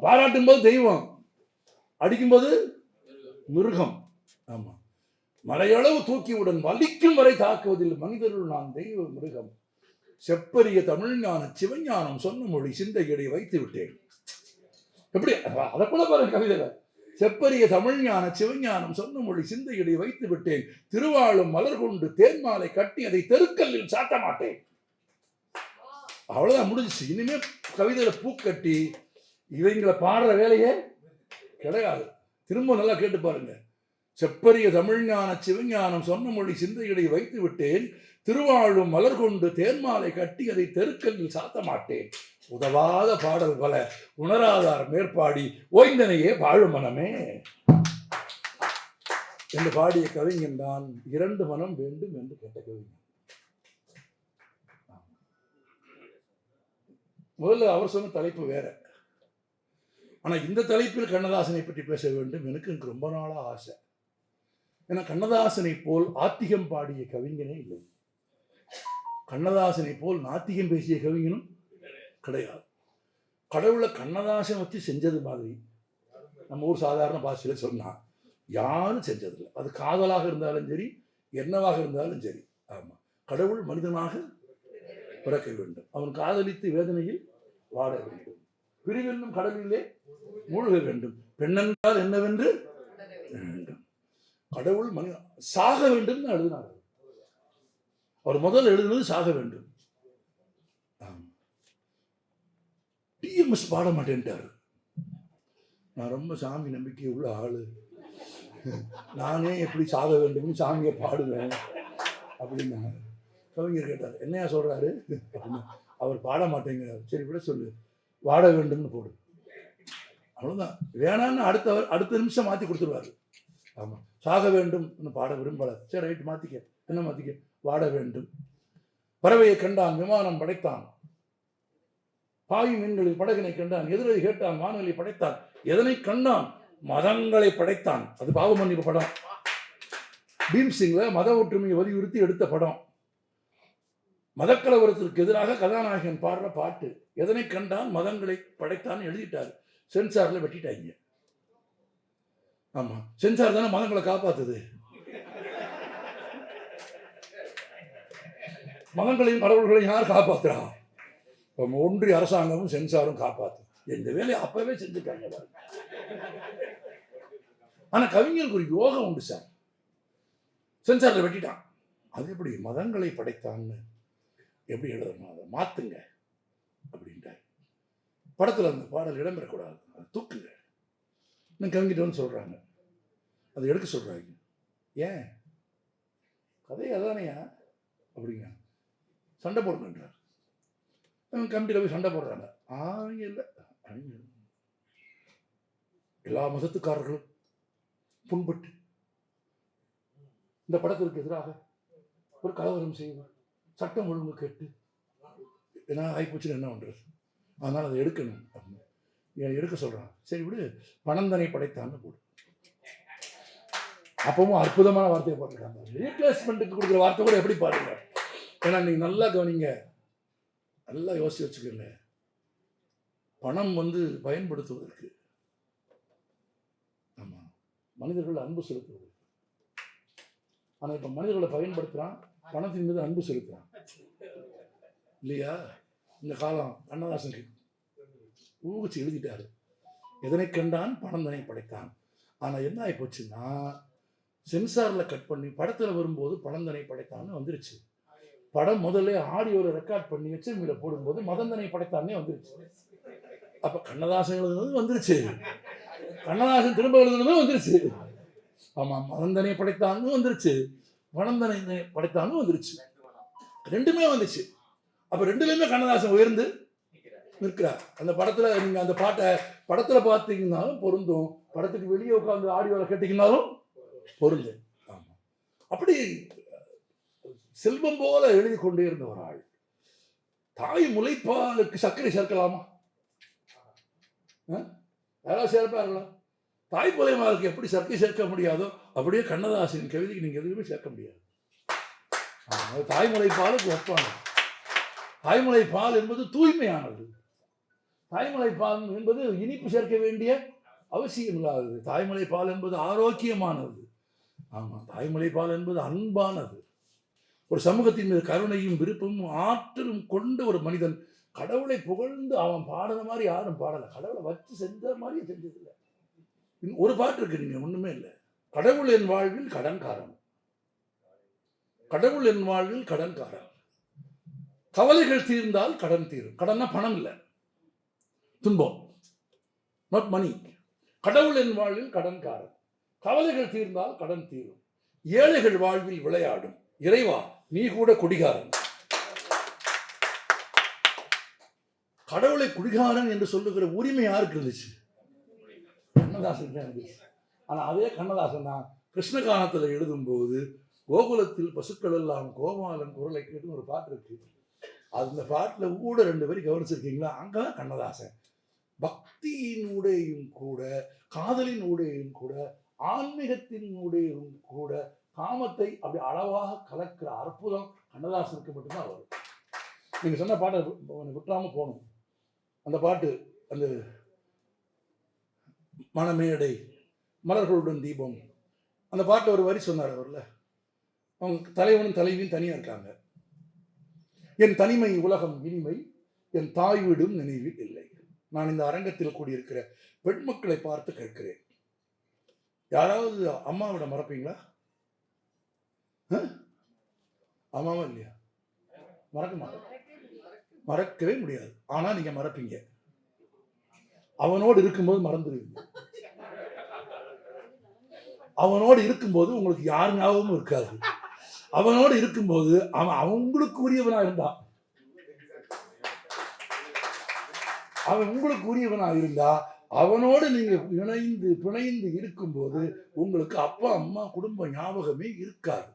பாராட்டும் போது தெய்வம், அடிக்கும்போது மிருகம். ஆமா, மலையளவு தூக்கியுடன் வலிக்கும் வரை தாக்குவதில் மனிதர்கள் நான் தெய்வ மிருகம். செப்பரிய தமிழ்ஞான சிவஞானம் சொன்ன மொழி சிந்தையடி வைத்து விட்டேன். எப்படி அதை கூட பாருங்க கவிதையில. செப்பரிய தமிழ்ஞான சிவஞானம் சொன்ன மொழி சிந்தையடி வைத்து விட்டேன். திருவாளும் மலர் கொண்டு தேன்மாலை கட்டி அதை தெருக்கல்லில் சாட்ட மாட்டேன். அவ்வளவுதான், முடிஞ்சிச்சு. இனிமே கவிதையில பூக்கட்டி இவங்களை பாடுற வேலையே கிடையாது. திரும்ப நல்லா கேட்டு பாருங்க. செப்பரிய தமிழ்ஞான சிவஞானம் சொன்ன மொழி சிந்தையடி வைத்து விட்டேன். திருவாழும் மலர் கொண்டு தேன்மாலை கட்டி அதை தெருக்கல்லில் சாத்த மாட்டேன். உதவாத பாடல் பல உணராதார் மேற்பாடி ஓய்ந்தனையே வாழும் மனமே என்று பாடிய கவிஞன் தான் இரண்டு மனம் வேண்டும் என்று கேட்ட கவிஞன். முதல்ல அவர் சொன்ன தலைப்பு வேற. ஆனா இந்த தலைப்பில் கண்ணதாசனை பற்றி பேச வேண்டும் எனக்கு ரொம்ப நாளா ஆசை. ஏன்னா கண்ணதாசனை போல் ஆத்திகம் பாடிய கவிஞனே இல்லை. கண்ணதாசனை போல் நாத்திகம் பேசிய கவிஞனும் கிடையாது. கடவுளை கண்ணதாசன் வச்சு செஞ்சது மாதிரி நம்ம ஊர் சாதாரண பாஷையில சொன்னா யாரும் செஞ்சதில்லை. அது காதலாக இருந்தாலும் சரி, என்னவாக இருந்தாலும் சரி. ஆமா, கடவுள் மனிதனாக பிறக்க வேண்டும், அவன் காதலித்து வேதனையில் வாட வேண்டும், பிரிவென்னும் கடலிலே மூழ்க வேண்டும், பெண்ணென்றால் என்னவென்று வேண்டும். கடவுள் மனிதன் சாக வேண்டும் எழுதினார். அவர் முதல் எழுதுனது சாக வேண்டும். டிஎம்எஸ் பாட மாட்டேன்ட்டாரு. நான் ரொம்ப சாமி நம்பிக்கை உள்ள ஆளு, நானே எப்படி சாக வேண்டும் சாமியை பாடுவேன் அப்படின்னு கவிஞர் கேட்டார். என்னையா சொல்றாரு அப்படின்னு. அவர் பாட மாட்டேங்கிறார். சரி விட சொல்லு, வாட வேண்டும்னு போடு, அவ்வளவுதான். வேணான்னு அடுத்த நிமிஷம் மாத்தி கொடுத்துருவாரு. ஆமா, சாக வேண்டும் பாட விரும்பல. சரி ரைட், மாத்திக்க. என்ன மாத்திக்க? வாட வேண்டும். பறவையை கண்டான், விமானம் படைத்தான், பாயும் மீன்களில் படகினை கண்டான், எதிரை கேட்டான், வானொலி படைத்தான், எதனை கண்டான்? மதங்களை படைத்தான். அது பாவமன்னிப்பு படம். பீம்சிங்ல மத ஒற்றுமையை வலியுறுத்தி எடுத்த படம். மதக்கலவரத்திற்கு எதிராக கதாநாயகன் பாடுற பாட்டு. எதனை கண்டான்? மதங்களை படைத்தான் எழுதிட்டாரு. சென்சார்ல வெட்டிட்டாங்க. ஆமா, சென்சார் தானே மதங்களை காப்பாத்துது. மதங்களையும் கடவுள்களையும் யார் காப்பாத்துறா? ஒன்றிய அரசாங்கமும் சென்சாரும் காப்பாத்து. இந்த வேலையை அப்பவே செஞ்சுட்டாங்க. ஆனா கவிஞருக்கு ஒரு யோகம் உண்டு சார். சென்சார்ல வெட்டிட்டான். அது எப்படி மதங்களை படைத்தான்னு எப்படி எழுதணும், அதை மாத்துங்க அப்படின்ட்டார். படத்துல அந்த பாடல் இடம்பெறக்கூடாது, அதை தூக்குங்க. இன்னும் கவிஞர் வந்து சொல்றாங்க, அதை எடுக்க சொல்றாங்க. ஏன் கதை அதானையா அப்படிங்க, சண்டை போடுங்கன்றார். கமிட்டியில் போய் சண்டை போடுறாங்க. இல்லை, எல்லா மதத்துக்காரர்களும் புண்பட்டு இந்த படத்திற்கு எதிராக ஒரு கலவரம் செய்வார், சட்டம் ஒழுங்கு கேட்டு என்ன ஆகிப்போச்சுன்னு என்ன பண்றது, அதனால அதை எடுக்கணும் அப்படின்னு எடுக்க சொல்றாங்க. சரி விடு, பணந்தனை படைத்தான்னு போடு. அப்பவும் அற்புதமான வார்த்தையை போட்டிருக்காங்க. ரீப்ளேஸ்மெண்ட்டுக்கு கொடுக்குற வார்த்தை கூட எப்படி பாருங்க. ஏன்னா நீங்க நல்லா கவனிங்க, நல்லா யோசிச்சு வச்சுக்கோங்க. பணம் பயன்படுத்துவதற்கு, ஆமா, மனிதர்கள் அன்பு செலுத்துவது. ஆனா இப்ப மனிதர்களை பயன்படுத்துறான், பணத்தின் மீது அன்பு செலுத்துறான் இல்லையா? இந்த காலம் கண்ணதாசன் ஊகிச்சு எழுதிட்டாரு. எதனை கண்டான்? பணந்தனை படைத்தான். ஆனா என்ன ஆகி போச்சுன்னா, சென்சார்ல கட் பண்ணி படத்துல வரும்போது பணந்தனை படைத்தான்னு வந்துருச்சு. படம் முதல்ல ஆடியோல ரெக்கார்ட் பண்ணி வச்சு மீள போடும்போது மதந்தனை படைத்தானே வந்துருச்சு. அப்ப கண்ணதாசன் எழுதுனது வந்துருச்சு, கண்ணதாசன் திரும்ப எழுதுனதும் வந்துருச்சு. ஆமா, மதந்தனை படைத்தான்னு வந்துருச்சு, மணந்தனை படைத்தான்னு வந்துருச்சு, ரெண்டுமே வந்துச்சு. அப்ப ரெண்டுலயுமே கண்ணதாசன் உயர்ந்து நிற்கிறார். அந்த படத்துல நீங்க அந்த பாட்டை படத்துல பார்த்தீங்கன்னாலும் பொருந்தும், படத்துக்கு வெளியே உட்காந்து ஆடியோல கேட்டீங்கன்னாலும் பொருந்தும். ஆமா, அப்படி செல்வம் போல எழுதி கொண்டே இருந்த ஒரு ஆள். தாய் முளைப்பாலுக்கு சர்க்கரை சேர்க்கலாமா? யாராவது சேர்ப்பார்களா? தாய் முலைமாலுக்கு எப்படி சர்க்கரை சேர்க்க முடியாதோ அப்படியே கண்ணதாசனின் கவிதைக்கு நீங்க எதுவுமே சேர்க்க முடியாது. தாய்மலை பாலுக்கு ஒப்பாங்க. தாய்மலை பால் என்பது தூய்மையானது. தாய்மலை பால் என்பது இனிப்பு சேர்க்க வேண்டிய அவசியம் இல்லாதது. தாய்மலை பால் என்பது ஆரோக்கியமானது. ஆமாம், தாய்மலை பால் என்பது அன்பானது. ஒரு சமூகத்தின் மீது கருணையும் விருப்பமும் ஆற்றலும் கொண்ட ஒரு மனிதன் கடவுளை புகழ்ந்து அவன் பாடுற மாதிரி யாரும் பாடலை. கடவுளை வச்சு செஞ்ச மாதிரி செஞ்சதில்லை. ஒரு பாட்டு இருக்கு, நீங்க ஒண்ணுமே இல்லை. கடவுள் என் வாழ்வில் கடன்காரன், கடவுள் என் வாழ்வில் கடன்காரன், கவலைகள் தீர்ந்தால் கடன் தீரும். கடன்னா பணம் இல்லை, துன்பம், நாட் மணி. கடவுள் என் வாழ்வில் கடன்காரன், கவலைகள் தீர்ந்தால் கடன் தீரும், ஏழைகள் வாழ்வில் விளையாடும் இறைவா நீ கூட குடிகாரன். கடவுளை குடிகாரன் என்று சொல்லுகிற உரிமை யாருக்கு இருந்துச்சு? கண்ணதாசன் தான் இருந்துச்சு. ஆனா அதே கண்ணதாசன் தான் கிருஷ்ணகானத்தில் எழுதும்போது கோகுலத்தில் பசுக்கள் எல்லாம் கோபாலன் குரலை கேட்டு ஒரு பாட்டு இருக்கு. அந்த பாட்டுல கூட 2 பேரும் கவனிச்சிருக்கீங்களா? அங்கதான் கண்ணதாசன் பக்தியினுடையும் கூட, காதலின் ஊடையும் கூட, ஆன்மீகத்தின் ஊடையும் கூட காமத்தை அப்படி அளவாக கலக்கிற அற்புதம் கண்ணதாசனுக்கு மட்டும்தான் வரும். நீங்க சொன்ன பாட்டை விட்டுறாம போகணும். அந்த பாட்டு, அந்த மணமேடை மலர்களுடன் தீபம், அந்த பாட்டில் ஒரு வரி சொன்னார் அவர்ல, அவங்க தலைவனும் தலைவியும் தனியா இருக்காங்க. என் தனிமை உலகம் இனிமை, என் தாய் வீடும் நினைவில் இல்லை. நான் இந்த அரங்கத்தில் கூடியிருக்கிற பெண் மக்களை பார்த்து கேட்கிறேன், யாராவது அம்மாவிட மறப்பீங்களா? அம்மாவா இல்லையா? மறக்க மாட்டேன், மறக்கவே முடியாது. ஆனா நீங்க மறப்பீங்க. அவனோடு இருக்கும்போது மறந்துடுவீங்க. அவனோடு இருக்கும்போது உங்களுக்கு யார் ஞாபகமும் இருக்காது. அவனோடு இருக்கும்போது அவன் அவங்களுக்கு உரியவனா இருந்தா, அவன் உங்களுக்கு உரியவனா இருந்தா, அவனோடு நீங்க பிணைந்து இருக்கும்போது உங்களுக்கு அப்பா அம்மா குடும்ப ஞாபகமே இருக்காது.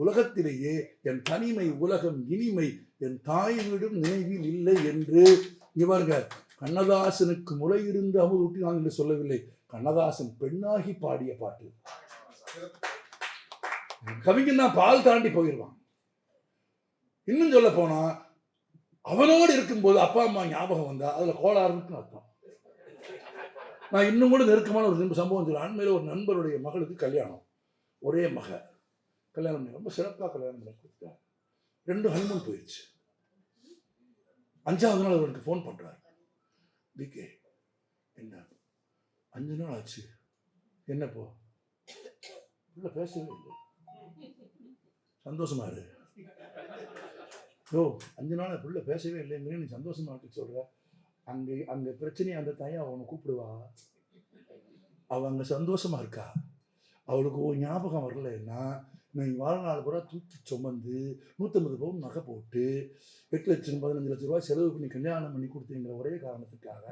உலகத்திலேயே என் தனிமை உலகம் இனிமை, என் தாய் வீடும் நினைவில் இல்லை என்று இங்க பாருங்க, கண்ணதாசனுக்கு முளை இருந்து அமுது ஊட்டினான் என்று சொல்லவில்லை. கண்ணதாசன் பெண்ணாகி பாடிய பாட்டு. கவிஞன் தான் பால் தாண்டி போயிடுவான். இன்னும் சொல்ல போனா, அவனோடு இருக்கும்போது அப்பா அம்மா ஞாபகம் வந்தா அதுல கோளாறுன்னு அர்த்தம். நான் இன்னும் கூட நெருக்கமான ஒரு சம்பவம் சொல்ல. அண்மையில ஒரு நண்பருடைய மகளுக்கு கல்யாணம், ஒரே மக கல்யாணம் பண்ணி ரொம்ப சிறப்பாக கல்யாணம் பண்ணி கொடுத்தார். 2 ஹனிமூன் போயிடுச்சு. 5ஆவது நாள் அவருக்கு ஃபோன் பண்றாரு. பிகே, என்ன 5 நாள் ஆச்சு, என்னப்போ உள்ள பேசவே இல்லை, சந்தோஷமா இரு. ஓ 5 நாள் புள்ள பேசவே இல்லைங்க, நீ சந்தோஷமா இருக்கு சொல்ற. அங்க பிரச்சனையை அந்த தாயை அவனை கூப்பிடுவா, அவ அங்க சந்தோஷமா இருக்கா, அவளுக்கு ஞாபகம் வரலன்னா நீ வாழ்நாள் பூரா தூக்கி சுமந்து 150 பவுன் நகை போட்டு 8 லட்சம் 15 லட்சம் ரூபாய் செலவு பண்ணி கல்யாணம் பண்ணி கொடுத்தீங்கிற ஒரே காரணத்துக்காக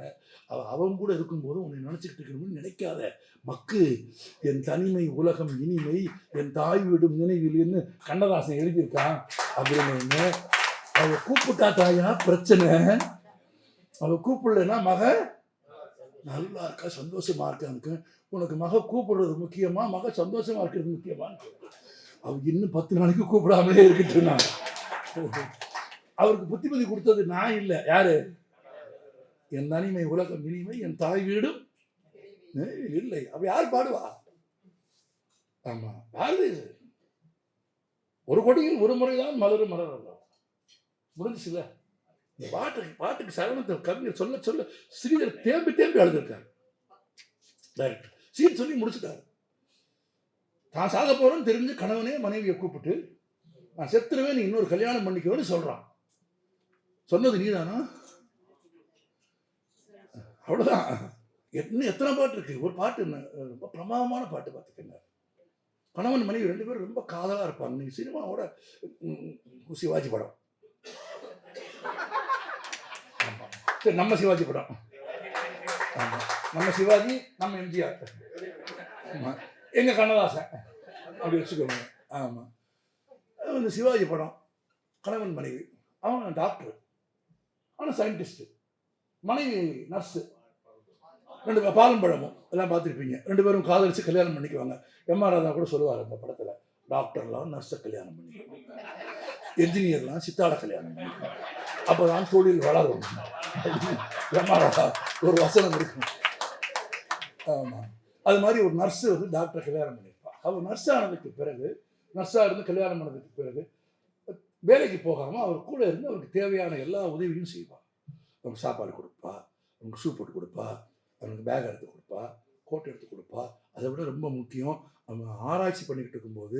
அவன் கூட இருக்கும்போது உன்னை நினைச்சுக்கிட்டு இருக்கணும்னு நினைக்காத மக்கு. என் தனிமை உலகம் இனிமை, என் தாய் வீடும் நினைவில் கண்ணதாசன் எழுதியிருக்கான் அப்படின்னு. அவ கூப்பிட்டா தாயா பிரச்சனை, அவ கூப்பிடலன்னா மக நல்லா இருக்கா சந்தோஷமா இருக்கான்னு. உனக்கு மக கூப்பிடுறது முக்கியமா, மக சந்தோஷமா இருக்கிறது முக்கியமான்னு. அவர் இன்னும் 10 நாளைக்கு கூப்பிடாமலே இருக்கட்டும்னா, அவருக்கு புத்திமதி கொடுத்தது நான் இல்லை, யாரு? என் தனிமை உலகம் இனிமை, என் தாய் வீடும் இல்லை. அப்ப யார் பாடுவா? ஆமா, யாரு? ஒரு கொடியில் ஒரு முறைதான் மலரும் மலர் முடிஞ்சுல. இந்த பாட்டுக்கு சரணத்தை கவிஞர் சொல்ல சொல்ல ஸ்ரீதர் தேம்பி தேம்பி அழுதுருக்காரு. டைரக்டர் சீன் சொல்லி முடிச்சுட்டாரு. தான் சாக போறேன்னு தெரிஞ்சு கணவனே மனைவியை கூப்பிட்டு நான் செத்துருவேன், நீ இன்னொரு கல்யாணம் பண்ணிக்கோன்னு சொல்றான். சொன்னது நீதானா? அவ்வளவுதான். இன்னும் எத்தனை பாட்டு இருக்கு. ஒரு பாட்டு ரொம்ப பிரமாதமான பாட்டு பார்த்துக்கங்க. கணவன் மனைவி 2 பேரும் ரொம்ப காதலா இருப்பாங்க. நீங்க சினிமாவோட சிவாஜி படம், சரி நம்ம சிவாஜி படம், நம்ம சிவாஜி நம்ம எம்ஜிஆர், எங்க கண்ணதாசன் அப்படி வச்சுக்கோங்க. ஆமா, இந்த சிவாஜி படம் கணவன் மனைவி, அவன் டாக்டர் ஆனால் சயின்டிஸ்ட், மனைவி நர்ஸு, 2 பாலும் பழமும் எல்லாம் பார்த்துருப்பீங்க. 2 பேரும் காதலிச்சு கல்யாணம் பண்ணிக்குவாங்க. எம்ஆர் ராதா கூட சொல்லுவார் அந்த படத்தில், டாக்டர்லாம் நர்ஸை கல்யாணம் பண்ணிக்குவாங்க, என்ஜினியர்லாம் சித்தாட கல்யாணம் பண்ணிக்குவாங்க, அப்போதான் தொழில் வளரும். ஒரு வசனம் இருக்கும். ஆமா, அது மாதிரி ஒரு நர்ஸ் வந்து டாக்டர் கல்யாணம் பண்ணியிருப்பா. அவர் நர்ஸ் ஆனதுக்கு பிறகு, நர்ஸா இருந்து கல்யாணம் பண்ணதுக்கு பிறகு வேலைக்கு போகாம அவர் கூட இருந்து அவருக்கு தேவையான எல்லா உதவியும் செய்வார். அவனுக்கு சாப்பாடு கொடுப்பா, அவனுக்கு ஷூ போட்டு கொடுப்பா, அவனுக்கு பேக் எடுத்து கொடுப்பா, கோட் எடுத்து கொடுப்பா. அதை விட ரொம்ப முக்கியம், அவன் ஆராய்ச்சி பண்ணிக்கிட்டு இருக்கும்போது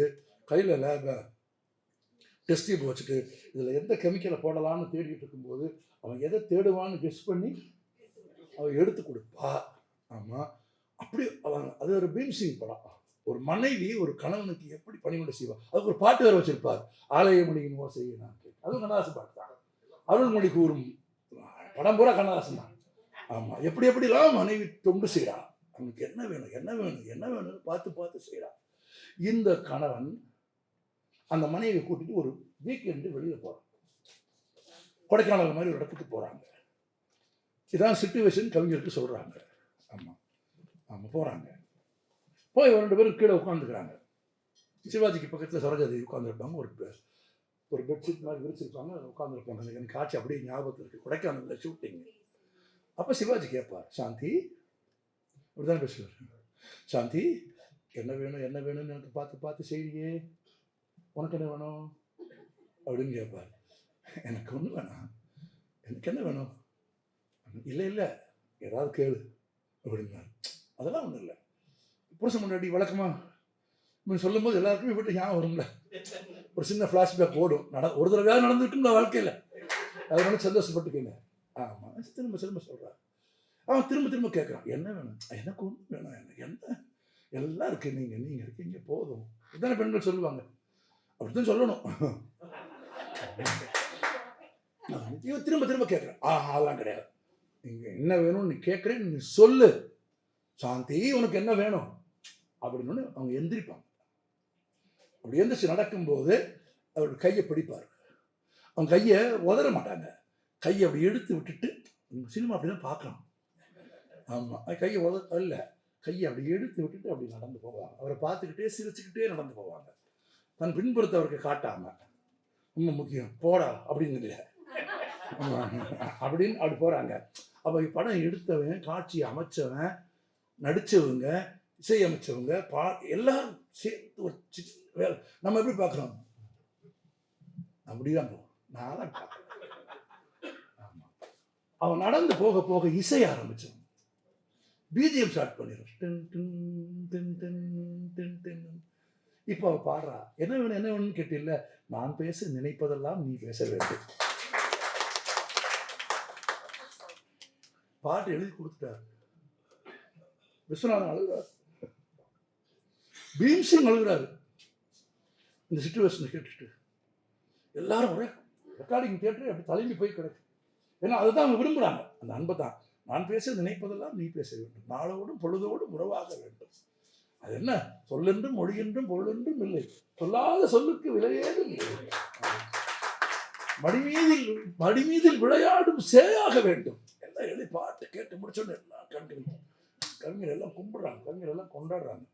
கையில் லேப டெஸ்ட் டியூப் வச்சுட்டு இதில் எந்த கெமிக்கலை போடலான்னு தேடிட்டு இருக்கும்போது அவன் எதை தேடுவான்னு கெஸ் பண்ணி அவன் எடுத்து கொடுப்பா. ஆமாம், அப்படி அவன் அது ஒரு பீம்சிங் படம். ஒரு மனைவி ஒரு கணவனுக்கு எப்படி பணிவிடை செய்வார், அதுக்கு ஒரு பாட்டு வேறு வச்சிருப்பார், ஆலயமணியின் ஓசையை நான் கேட்க. அதுவும் கண்ணதாசன் பாட்டு தான். அருள்மொழி கூறும் படம் பூரா கண்ணதாசன் தான். ஆமாம், எப்படி எப்படிலாம் மனைவி தொண்டு செய்கிறா, அவனுக்கு என்ன வேணும் என்ன வேணும் என்ன வேணும்னு பார்த்து பார்த்து செய்கிறா. இந்த கணவன் அந்த மனைவியை கூட்டிட்டு ஒரு வீக்கெண்டு வெளியில் போகிறான். கொடைக்கானல் மாதிரி ஒரு இடத்துக்கு போகிறாங்க. இதான் சிச்சுவேஷன் கவிஞருக்கு சொல்கிறாங்க. ஆமாம் ஆமாம், போகிறாங்க. போய் 2 பேரும் கீழே உட்காந்துக்கிறாங்க. சிவாஜிக்கு பக்கத்தில் சரோஜாதேவி உட்காந்துருப்பாங்க. ஒரு பெட்ஷீட் மாதிரி விரிச்சிருப்பாங்க, உட்காந்துருப்பாங்க. எனக்கு காட்சி அப்படியே ஞாபகத்தில் இருக்குது. கொடைக்கானலில் ஷூட்டிங். அப்போ சிவாஜி கேட்பார், சாந்தி அப்படிதான் பேசுவார், சாந்தி என்ன வேணும் என்ன வேணும்னு எனக்கு பார்த்து பார்த்து செய்றியே, உனக்கு என்ன வேணும் அப்படின்னு கேட்பார். எனக்கு ஒன்று வேணாம், எனக்கு என்ன வேணும், இல்லை இல்லை ஏதாவது கேளு அப்படின்னாரு. அதெல்லாம் ஒன்றும் இல்லை, புருஷன் முன்னாடி வழக்கமாக சொல்லும் போது எல்லாருக்குமே வீட்டு ஞாபகம் வரும்ல, ஒரு சின்ன ஃப்ளாஷ்பேக் ஓடும். ஒரு தடவையாவது நடந்துருக்குங்களா வாழ்க்கையில், அதனால சந்தோஷப்பட்டுக்கங்க. ஆமாம், திரும்ப திரும்ப சொல்கிறார். அவன் திரும்ப திரும்ப கேட்குறான், என்ன வேணும், எனக்கு ஒன்றும் வேணும், எனக்கு என்ன எல்லாம் இருக்கு, நீங்கள் இருக்கீங்க போதும். இதுதானே பெண்கள் சொல்லுவாங்க, அப்படித்தான் சொல்லணும். இவன் திரும்ப திரும்ப கேட்குறான், அதெல்லாம் கிடையாது, நீங்கள் என்ன வேணும்னு நீ கேட்குறேன், நீ சொல்லு சாந்தி உனக்கு என்ன வேணும் அப்படின்னு. அவங்க எந்திரிப்பாங்க. அப்படி எந்திரிச்சு நடக்கும்போது அவரோட கையை பிடிப்பார். அவங்க கையை உதற மாட்டாங்க, கையை அப்படி எடுத்து விட்டுட்டு, சினிமா அப்படிதான் பார்க்கலாம். ஆமாம், கையை இல்லை, கையை அப்படி எடுத்து விட்டுட்டு அப்படி நடந்து போவாங்க. அவரை பார்த்துக்கிட்டே சிரிச்சுக்கிட்டே நடந்து போவாங்க. தன் பின்புறத்தை அவருக்கு காட்டாம, ரொம்ப முக்கியம் போடா அப்படின்னு இல்லை அப்படின்னு அப்படி போகிறாங்க. அப்போ படம் எடுத்தவன், காட்சி அமைச்சவன், நடித்தவங்க, இசையமைச்சவங்க, எல்லாரும் சேர்த்து ஒரு வேலை. நம்ம எப்படி பார்க்குறோம், அப்படிதான் போவோம். நான் தான் பார்க்குறேன். ஆமாம், அவன் நடந்து போக போக இசை ஆரம்பிச்சவன், பிஜிஎம் ஸ்டார்ட் பண்ணிடும். இப்போ அவ பாடுறா, என்ன வேணும் என்ன வேணும்னு கேட்டில்ல, நான் பேச நினைப்பதெல்லாம் நீ பேச வேண்டும். பாட்டு எழுதி கொடுத்துட்டார். விஸ்வநாதன் அழுகிறார், பீம்சிங் அழுகிறாரு. இந்த சிச்சுவேஷனை கேட்டுட்டு எல்லாரும் ஒரே ரெக்கார்டிங் தியேட்டர் அப்படி தலைமை போய் கிடக்கு. ஏன்னா அதுதான் அவங்க விரும்புகிறாங்க, அந்த அன்பை தான். நான் பேச நினைப்பதெல்லாம் நீ பேச வேண்டும், நாளோடும் பொழுதோடும் உறவாக வேண்டும். அது என்ன, சொல்லென்றும் மொழியென்றும் பொருளென்றும் இல்லை, சொல்லாத சொல்லுக்கு விலையேதும் இல்லை. மடிமீதில் விளையாடும் சேயாக வேண்டும். எல்லாம் எழுதி பாட்டு கேட்டு முடிச்சோன்னு எல்லாம் கவிஞர் எல்லாம் கும்பிடுறாங்க, கவிஞர் எல்லாம் கொண்டாடுறாங்க.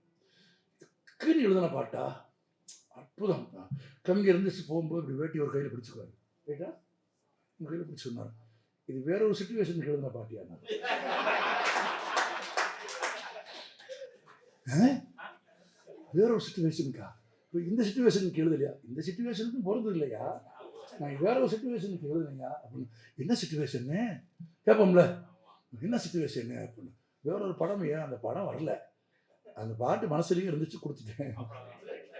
கீழ் எழுதின பாட்டா அற்புதம். கவிஞர் இருந்துச்சு போகும்போது இப்படி வேட்டி ஒரு கையில் பிடிச்சுக்குவாரு, கேட்டா உங்க கையில் பிடிச்சு சொன்னார், இது வேற ஒரு சிச்சுவேஷனுக்கு எழுதின பாட்டியா, வேற ஒரு சிச்சுவேஷனுக்கா, இப்போ இந்த சிச்சுவேஷனுக்கு எழுதலையா, இந்த சிச்சுவேஷனுக்கும் பொருந்தது இல்லையா, நான் வேற ஒரு சிச்சுவேஷனுக்கு எழுதுனீங்க அப்படின்னு. என்ன சிச்சுவேஷன்னு கேட்போம்ல, என்ன சிச்சுவேஷன்னு அப்படின்னு. வேற ஒரு படம், ஏன் அந்த படம் வரல, அந்த பாட்டு மனசுலேயும் இருந்துச்சு கொடுத்துட்டேன்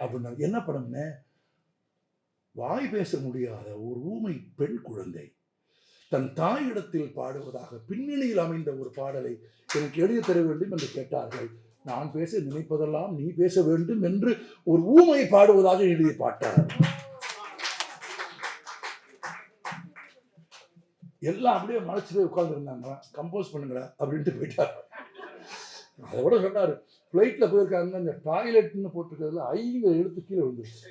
அப்படின்னா. என்ன படம்னு, வாய் பேச முடியாத ஒரு ஊமை பெண் குழந்தை தன் தாயிடத்தில் பாடுவதாக பின்னணியில் அமைந்த ஒரு பாடலை எனக்கு எழுதி தர வேண்டும் என்று கேட்டார்கள். நான் பேச நினைப்பதெல்லாம் நீ பேச வேண்டும் என்று ஒரு ஊமை பாடுவதாக எழுதி பாட்டார். எல்லாம் அப்படியே மலைச்சு போய் உட்கார்ந்து இருந்தாங்க. கம்போஸ் பண்ணுங்களா அப்படின்ட்டு போயிட்டார். அதை விட சொன்னாரு, ஃப்ளைட்ல போயிருக்காங்க, இந்த டாய்லெட்னு போட்டிருக்கிறதுல 5 எழுத்து கீழே விழுந்துருச்சு.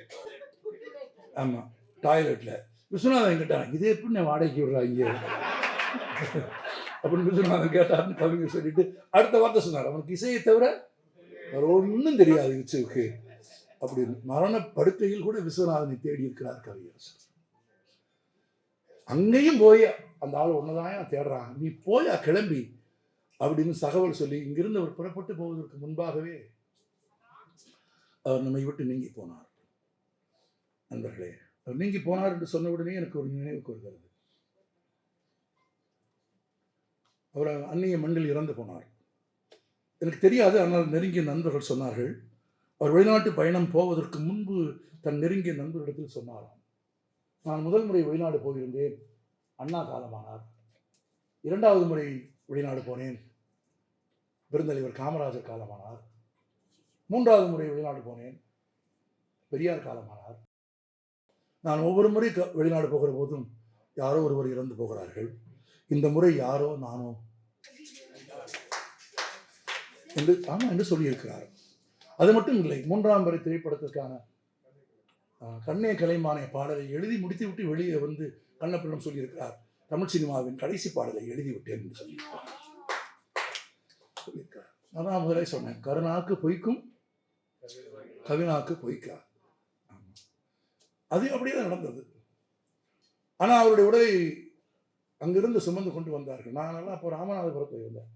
ஆமா, டாய்லெட்ல. விஸ்வநாதன் கேட்டான், இதே எப்படி நான் வாடகைக்கு விடுறாங்க அப்படின்னு விஸ்வநாதன் கேட்டார்னு கவிஞர் சொல்லிட்டு அடுத்த வார்த்தை சொன்னார், அவனுக்கு இசையை தவிர வேற ஒன்றும் தெரியாது இச்சுக்கு அப்படின்னு. மரண படுக்கையில் கூட விஸ்வநாதனை தேடி இருக்கிறார் கவிஞர். அங்கேயும் போய் அந்த ஆள் ஒன்னதான் தேடுறான், நீ போயா கிளம்பி அப்படின்னு தகவல் சொல்லி இங்கிருந்து அவர் புறப்பட்டு போவதற்கு முன்பாகவே அவர் நம்மை விட்டு நீங்கி போனார். நண்பர்களே, அவர் நீங்கி போனார் என்று சொன்ன உடனே எனக்கு ஒரு நினைவுக்கு வருகிறது. அவர் அந்நிய மண்ணில் இறந்து போனார். எனக்கு தெரியாது, ஆனால் நெருங்கிய நண்பர்கள் சொன்னார்கள், அவர் வெளிநாட்டு பயணம் போவதற்கு முன்பு தன் நெருங்கிய நண்பரிடத்தில் சொன்னாராம், நான் முதல் முறை வெளிநாடு போயிருந்தேன், அண்ணா காலமானார். 2வது முறை வெளிநாடு போனேன், பெருந்தலைவர் காமராஜர் காலமானார். 3வது முறை வெளிநாடு போனேன், பெரியார் காலமானார். நான் ஒவ்வொரு முறை வெளிநாடு போகிற போதும் யாரோ ஒருவர் இறந்து போகிறார்கள். இந்த முறை யாரோ நானோ என்று சொல்லியிருக்கிறார். அது மட்டும் இல்லை, 3ஆம் முறை திரைப்படத்திற்கான கண்ணே கலைமானே பாடலை எழுதி முடித்துவிட்டு வெளியே வந்து கண்ணப்பிள்ளம் சொல்லியிருக்கிறார், தமிழ் சினிமாவின் கடைசி பாடலை எழுதிவிட்டேன் என்று சொல்லியிருக்கிறார். அதான் முதலே சொன்னேன், கருணாக்கு பொய்க்கும் கவினாக்கு பொய்க்கா. அது அப்படியே தான் நடந்தது. ஆனால் அவருடைய உடலை அங்கிருந்து சுமந்து கொண்டு வந்தார்கள். நான் எல்லாம் அப்போ ராமநாதபுரத்தில் இருந்தேன்.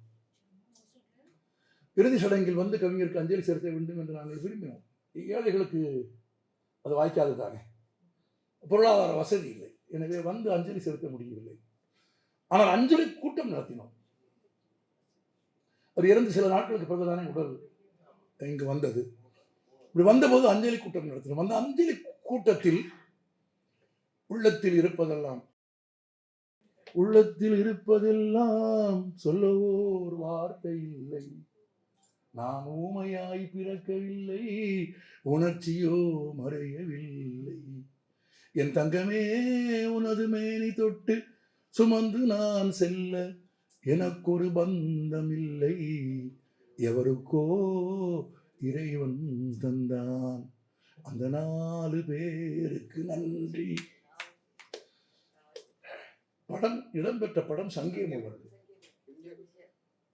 இறுதி சடங்கில் வந்து கவிஞருக்கு அஞ்சலி செலுத்த வேண்டும் என்று நாங்கள் விரும்பினோம். ஏழைகளுக்கு அது வாய்க்காது தானே, பொருளாதார வசதி இல்லை, எனவே வந்து அஞ்சலி செலுத்த முடியவில்லை. ஆனால் அஞ்சலி கூட்டம் நடத்தினோம். அவர் இறந்து சில நாட்களுக்கு பிறகுதானே உடல் இங்கு வந்தது. இப்படி வந்தபோது அஞ்சலி கூட்டம் நடத்தினோம். அந்த அஞ்சலி கூட்டத்தில் உள்ளத்தில் இருப்பதெல்லாம் சொல்லவோ ஒரு வார்த்தை இல்லை, நான் ஊமையாய் பிறக்கவில்லை, உணர்ச்சியோ மறையவில்லை, என் தங்கமே உனது மேனி தொட்டு சுமந்து நான் செல்ல எனக்கொரு பந்தம் இல்லை, எவருக்கோ இறைவன் தந்தான், அந்த 4 பேருக்கு நன்றி. படம் இடம்பெற்ற படம் சங்கீதம்.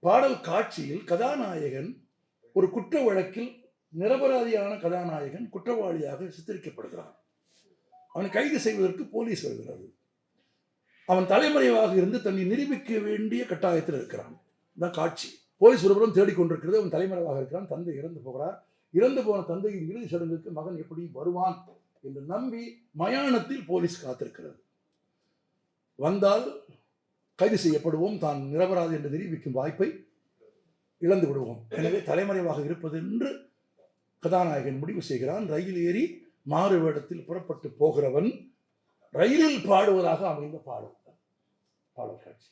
பாடல் காட்சியில் கதாநாயகன் ஒரு குற்ற வழக்கில் நிரபராதியான கதாநாயகன் குற்றவாளியாக சித்தரிக்கப்படுகிறான். அவனை கைது செய்வதற்கு போலீஸ் வருகிறது. அவன் தலைமறைவாக இருந்து தன்னை நிரூபிக்க வேண்டிய கட்டாயத்தில் இருக்கிறான். இந்த காட்சி போலீஸ் ஒருபுறம் தேடிக்கொண்டிருக்கிறது. அவன் தலைமறைவாக இருக்கிறான். தந்தை இறந்து போகிறார். இறந்து போன தந்தையின் இறுதி சடங்குக்கு மகன் எப்படி வருவான் என்று நம்பி மயானத்தில் போலீஸ் காத்திருக்கிறது. வந்தால் கைது செய்யப்படுவோம், தான் நிரபராதி என்று நிரூபிக்கும் வாய்ப்பை இழந்து விடுவோம், எனவே தலைமறைவாக இருப்பது என்று கதாநாயகன் முடிவு செய்கிறான். ரயில் ஏறி மாறு வேடத்தில் புறப்பட்டு போகிறவன் ரயிலில் பாடுவதாக அமைந்த பாடல் காட்சி.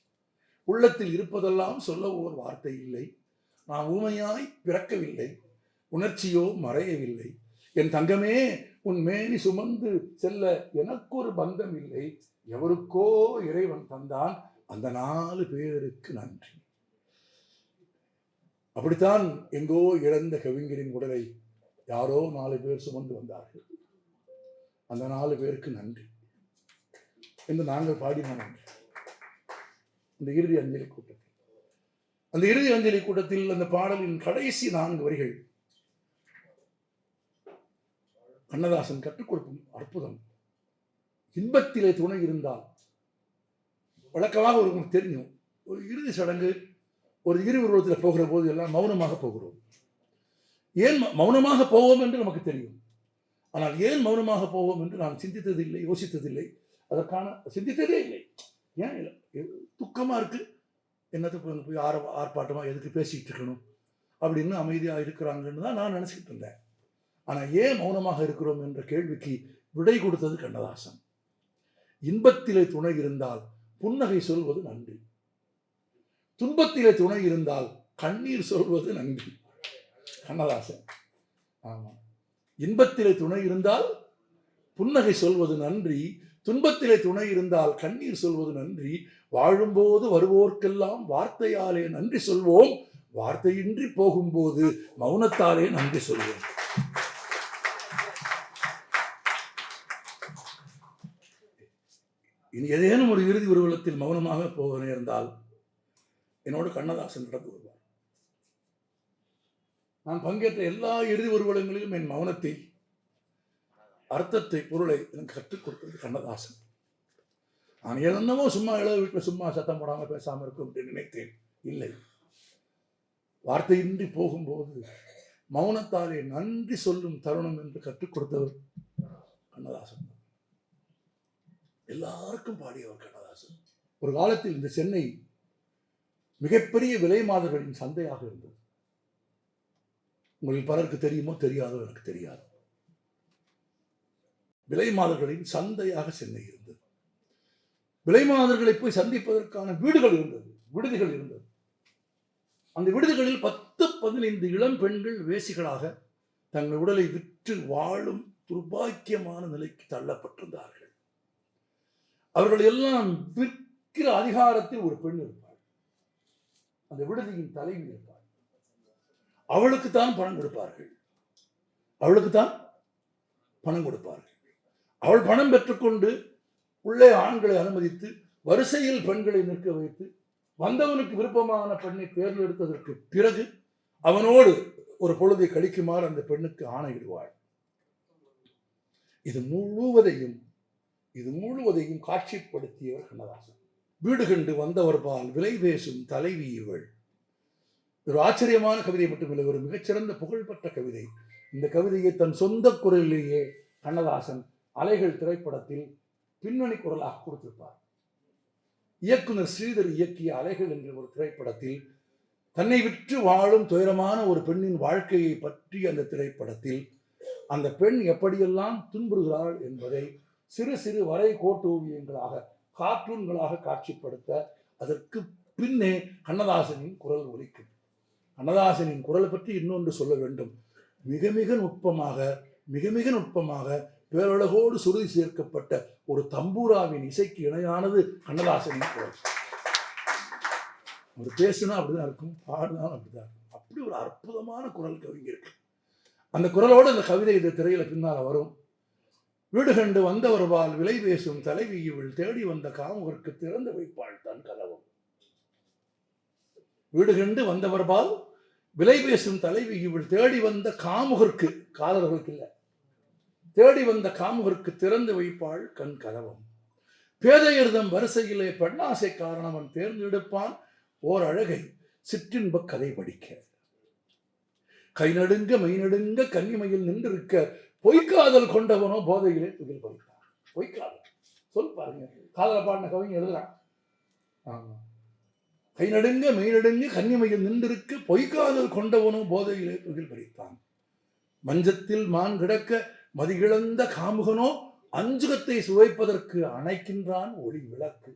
உள்ளத்தில் இருப்பதெல்லாம் சொல்ல ஒரு வார்த்தை இல்லை, நான் ஊமையாய் பிறக்கவில்லை, உணர்ச்சியோ மறையவில்லை, என் தங்கமே உன் மேனி சுமந்து செல்ல எனக்கு ஒரு பந்தம் இல்லை, எவருக்கோ இறைவன் தந்தான், அந்த 4 பேருக்கு நன்றி. அப்படித்தான் எங்கோ இழந்த கவிஞரின் உடலை யாரோ 4 பேர் சுமந்து வந்தார்கள். அந்த 4 பேருக்கு நன்றி என்று நாங்கள் பாடினோம். அந்த இறுதி அஞ்சலி கூட்டத்தில் அந்த பாடலின் கடைசி 4 வரிகள் கண்ணதாசன் கற்றுக் கொடுக்கும் அற்புதம். இன்பத்திலே துணை இருந்தால், வழக்கமாக உங்களுக்கு தெரியும், ஒரு இறுதி சடங்கு ஒரு இருவுருவத்தில் போகிற போது எல்லாம் மௌனமாக போகிறோம். ஏன் மௌனமாக போவோம் என்று நமக்கு தெரியும். ஆனால் ஏன் மௌனமாக போவோம் என்று நான் சிந்தித்ததில்லை, யோசித்ததில்லை, அதற்கான சிந்தித்ததே இல்லை. ஏன் துக்கமாக இருக்கு, என்னத்துக்கு போய் ஆர்ப்பாட்டமாக எதுக்கு பேசிக்கிட்டு இருக்கணும் அப்படின்னு அமைதியாக இருக்கிறாங்கன்னு தான் நான் நினச்சிக்கிட்டு இருந்தேன். ஆனால் ஏன் மௌனமாக இருக்கிறோம் என்ற கேள்விக்கு விடை கொடுத்தது கண்ணதாசன். இன்பத்திலே துணை இருந்தால் புன்னகை சொல்வது நன்றி, துன்பத்திலே துணை இருந்தால் கண்ணீர் சொல்வது நன்றி. கண்ணதாசன். ஆமா, இன்பத்திலே துணை இருந்தால் புன்னகை சொல்வது நன்றி, துன்பத்திலே துணை இருந்தால் கண்ணீர் சொல்வது நன்றி, வாழும்போது வருவோர்க்கெல்லாம் வார்த்தையாலே நன்றி சொல்வோம், வார்த்தையின்றி போகும்போது மௌனத்தாலே நன்றி சொல்வோம். இனி ஏதேனும் ஒரு இறுதி ஊர்வலத்தில் மௌனமாக போக நேர்ந்தால் என்னோடு கண்ணதாசன் நடந்து வருவார். நான் பங்கேற்ற எல்லா இறுதி ஊர்வலங்களிலும் என் மௌனத்தை, அர்த்தத்தை, பொருளை எனக்கு கற்றுக் கொடுத்தது கண்ணதாசன். நான் என்னமோ சும்மா எழுத வீட்டில் சும்மா சத்தம் போடாமல் பேசாமல் இருக்கும் என்று நினைத்தேன். இல்லை, வார்த்தையின்றி போகும்போது மௌனத்தாலே நன்றி சொல்லும் தருணம் என்று கற்றுக் கொடுத்தவர் கண்ணதாசன். எல்லாருக்கும் பாடியவர் கண்ணதாசன். ஒரு காலத்தில் இந்த சென்னை மிகப்பெரிய விலை மாதர்களின் சந்தையாக இருந்தது. உங்களில் பலருக்கு தெரியுமோ தெரியாதோ எனக்கு தெரியாது. விலை மாதர்களின் சந்தையாக சென்னை இருந்தது. விலை மாதர்களை போய் சந்திப்பதற்கான வீடுகள் இருந்தது, விடுதிகள் இருந்தது. அந்த விடுதிகளில் 10-15 இளம் பெண்கள் வேசிகளாக தங்கள் உடலை விற்று வாழும் துர்பாக்கியமான நிலைக்கு தள்ளப்பட்டிருந்தார்கள். அவர்கள் எல்லாம் விற்கிற அதிகாரத்தில் ஒரு பெண் இருப்பாள். அந்த விடுதியின் தலைவி இருப்பாள். அவளுக்குத்தான் பணம் கொடுப்பார்கள். அவள் பணம் பெற்றுக்கொண்டு உள்ளே ஆண்களை அனுமதித்து வரிசையில் பெண்களை நிற்க வைத்து வந்தவனுக்கு விருப்பமான பெண்ணை தேர்ந்தெடுத்ததற்கு பிறகு அவனோடு ஒரு பொழுதை கழிக்குமாறு அந்த பெண்ணுக்கு ஆணையிடுவாள். இது முழுவதையும் காட்சிப்படுத்தியவர் கண்ணதாசன். வீடு கண்டு வந்தவர் பால் விலை பேசும் தலைவி இவள். ஒரு ஆச்சரியமான கவிதை மட்டுமில்லை, ஒரு மிகச்சிறந்த புகழ்பெற்ற கவிதை. இந்த கவிதையை தன் சொந்த குரலிலேயே கண்ணதாசன் அலைகள் திரைப்படத்தில் பின்னணி குரலாக கொடுத்திருப்பார். இயக்குனர் ஸ்ரீதர் இயக்கிய அலைகள் என்ற ஒரு திரைப்படத்தில் தன்னை விற்று வாழும் துயரமான ஒரு பெண்ணின் வாழ்க்கையை பற்றி அந்த திரைப்படத்தில் அந்த பெண் எப்படியெல்லாம் துன்புறுகிறாள் என்பதை சிறு சிறு வரை கோட்டு ஓவியங்களாக கார்ட்டூன்களாக காட்சிப்படுத்த அதற்கு பின்னே கண்ணதாசனின் குரல் ஒலிக்கும். கண்ணதாசனின் குரலை பற்றி இன்னொன்று சொல்ல வேண்டும். மிக மிக நுட்பமாக பேரழகோடு சுருதி சேர்க்கப்பட்ட ஒரு தம்பூராவின் இசைக்கு இணையானது கண்ணதாசனின் குரல். அவர் பேசுனா அப்படிதான் இருக்கும், பாடுனாலும் அப்படிதான் இருக்கும். அப்படி ஒரு அற்புதமான குரல் கவிஞருக்கு. அந்த குரலோடு அந்த கவிதை இந்த திரையில பின்னால வரும். வீடு கண்டு வந்தவர்பால் விலை பேசும் தலைவி இவள் தேடி வந்த காமுகருக்கு திறந்து வைப்பாள் தன் கதவும். வீடு கண்டு வந்தவர்பால் விலை பேசும் தலைவி இவள் தேடி வந்த காமுகருக்கு, காதலர்களுக்கு இல்லை, தேடி வந்த காமுகருக்கு திறந்து வைப்பாள் கண் கதவம். பேதையர்தம் வரிசையிலே பெண்ணாசை காரணவன் தேர்ந்தெடுப்பான் ஓர் அழகை சிற்றின்ப கதை படிக்க. கை நடுங்க மெய் நடுங்க கன்னிமையில் நின்றிருக்க பொய்க்காதல் கொண்டவனோ போதையிலே துகில் பறித்தான். பொய்க்காதல் சொல் பாருங்க, காதல பாடின கவிஞர் எழுதுறான். ஆமா, கை நடுங்க மெய் நடுங்க கன்னிமையில் நின்றிருக்க பொய்க்காதல் கொண்டவனோ போதையிலே துகில் பறித்தான். மஞ்சத்தில் மான் கிடக்க மதிகிழந்த காமுகனோ அஞ்சுகத்தை சுவைப்பதற்கு அணைக்கின்றான் ஒளி விளக்கு.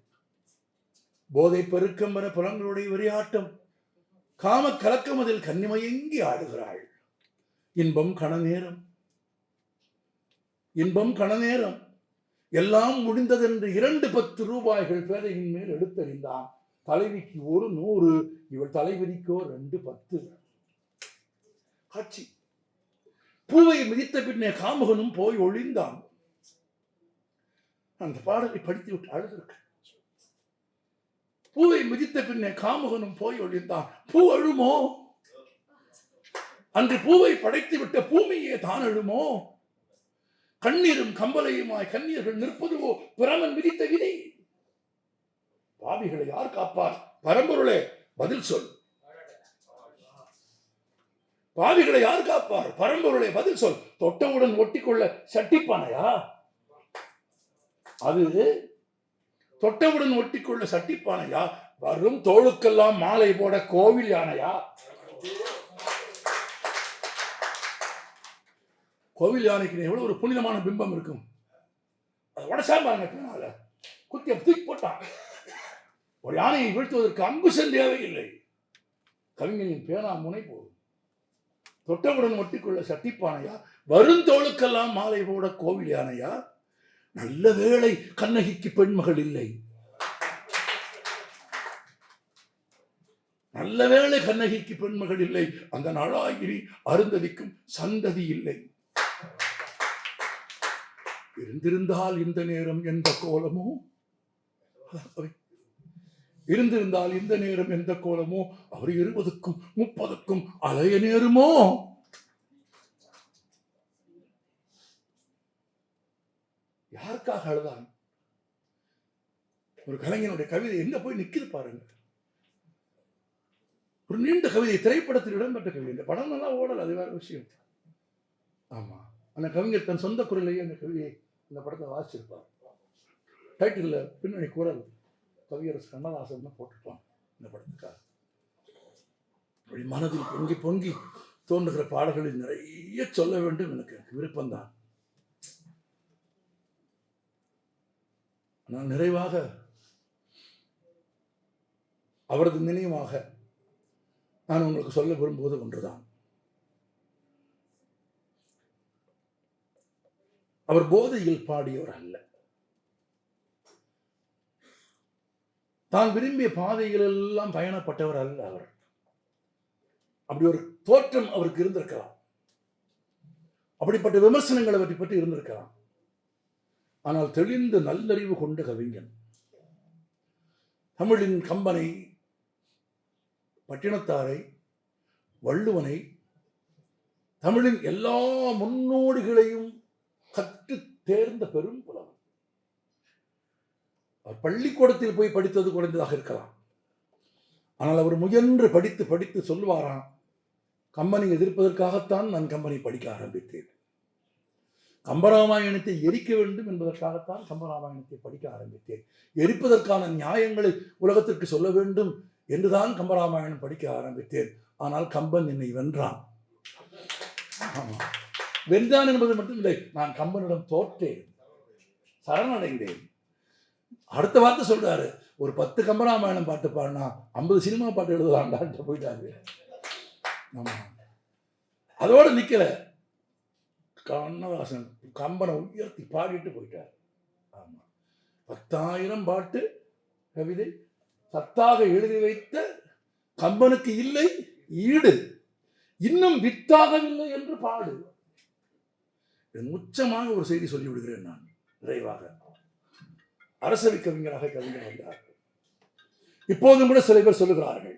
போதை பெருக்கம் என புலங்களுடைய விளையாட்டம் காம கலக்கம் அதில் கன்னிமையங்கி ஆடுகிறாள். இன்பம் கணநேரம் எல்லாம் முடிந்ததென்று 2 ரூபாய்கள் பேதையின் மேல் எடுத்தறிந்தான். தலைவிக்கு 100, இவள் தலைவிதிக்கோ 2 காட்சி. பூவை மிதித்த பின்னே காமுகனும் போய் ஒளிந்தான். அந்த பாடலை படித்து விட்டு அழுதிருக்க. பூவை மிதித்த பின்னே காமுகனும் போய் ஒளிந்தான். பூ அழுமோ? அன்று பூவை படைத்து விட்ட பூமியே தான் அழுமோ? கண்ணீரும் கம்பலையுமாய் கண்ணீர்கள் நிற்பதுவோ பிரமன் விதித்த விதி? பாவிகளை யார் காப்பார்? பரம்பொருளே பதில் சொல். பாவிகளை யார் காப்பார்? பரம்பொருளே பதில் சொல். தொட்டவுடன் ஒட்டிக்கொள்ள சட்டிப்பானையா? அது தொட்டவுடன் ஒட்டிக்கொள்ள சட்டிப்பானையா? வரும் தோளுக்கெல்லாம் மாலை போட கோவில் யானையா? கோவில் யானைக்கு எவ்வளவு ஒரு புனிதமான பிம்பம் இருக்கும். அதை உடச்சாங்க, குத்திய தூக்கி போட்டான். ஒரு யானையை வீழ்த்துவதற்கு அங்குசம் தேவையில்லை, கவிஞனின் பேனா முனை போதும். தொட்டவுடன் ஒட்டிக்கொள்ள சட்டிப்பானையா? வரும் தோளுக்கெல்லாம் மாலை போட கோவில் யானையா? நல்ல வேளை கண்ணகிக்கு பெண்மகள் இல்லை. நல்ல வேளை கண்ணகிக்கு பெண்மகள் இல்லை. அந்த நாளாகிரி அருந்ததிக்கும் சந்ததி இல்லை. இருந்திருந்தால் இந்த நேரம் எந்த கோலமோ, இருந்திருந்தால் இந்த நேரம் எந்த கோலமோ, அவர் 20க்கும் 30க்கும் அலைய நேருமோ? யாருக்காக அழுதான்? ஒரு கலைஞனுடைய கவிதை எங்க போய் நிக்குது பாருங்க. ஒரு நீண்ட கவிதை, திரைப்படத்தில் இடம்பெற்ற கவிதை. இந்த படம் நல்லா ஓடல, அது வேற விஷயம். ஆமா, அந்த கவிஞர் தன் சொந்த குரலையே அந்த கவிதையை இந்த படத்தை வாசிச்சிருப்பார். டைட்டில் பின்னணி குரல் கவியரசு கண்ணதாசன் தான் போட்டிருப்பாங்க இந்த படத்துக்காக. மனதில் பொங்கி பொங்கி தோன்றுகிற பாடல்களில் நிறைய சொல்ல வேண்டும் எனக்கு விருப்பம்தான். நான் நிறைவாக அவரது நினைவாக நான் உங்களுக்கு சொல்ல விரும்புவது ஒன்றுதான். அவர் போதையில் பாடியவர் அல்ல. தான் விரும்பிய பாதைகள் எல்லாம் பயணப்பட்டவர் அல்ல அவர். அப்படி ஒரு தோற்றம் அவருக்கு இருந்திருக்கலாம், அப்படிப்பட்ட விமர்சனங்களை பற்றி இருந்திருக்கலாம். ஆனால் தெளிந்த நல்லறிவு கொண்ட கவிஞன். தமிழின் கம்பனை, பட்டினத்தாரை, வள்ளுவனை, தமிழின் எல்லா முன்னோடிகளையும் கற்று தேர்ந்த பெரும் புலவன். அவர் பள்ளிக்கூடத்தில் போய் படித்தது குறைந்ததாக இருக்கலாம். ஆனால் அவர் முயன்று படித்து படித்து சொல்லுவாராம், கம்பனை எதிர்ப்பதற்காகத்தான் நான் கம்பனை படிக்க ஆரம்பித்தேன். கம்பராமாயணத்தை எரிக்க வேண்டும் என்பதற்காகத்தான் கம்பராமாயணத்தை படிக்க ஆரம்பித்தேன். எரிப்பதற்கான நியாயங்களை உலகத்திற்கு சொல்ல வேண்டும் என்றுதான் கம்பராமாயணம் படிக்க ஆரம்பித்தேன். ஆனால் கம்பன் என்னை வென்றான். வென்றான் என்பது மட்டுமில்லை, நான் கம்பனிடம் தோற்றேன், சரணடைந்தேன். அடுத்த வார்த்தை சொல்றாரு, ஒரு 10 கம்பராமாயணம் பாட்டு பாடினா 50 சினிமா பாட்டு எழுதலாம்டான்ட்டு போயிட்டாரு. ஆமா, அதோடு நிக்கல. கண்ணதாசன் கம்பனை உயர்த்தி பாடிட்டு போயிட்டார். ஆமா, 10,000 பாட்டு கவிதை சத்தாக எழுதி வைத்த கம்பனுக்கு இல்லை ஈடு, இன்னும் வித்தாகவில்லை என்று பாடு. உச்சமாக ஒரு செய்தி சொல்லி விடுகிறேன் நான் நிறைவாக. அரசவை கவிஞராக கவிஞர் வந்தார். இப்போதும் கூட சில பேர் சொல்லுகிறார்கள்,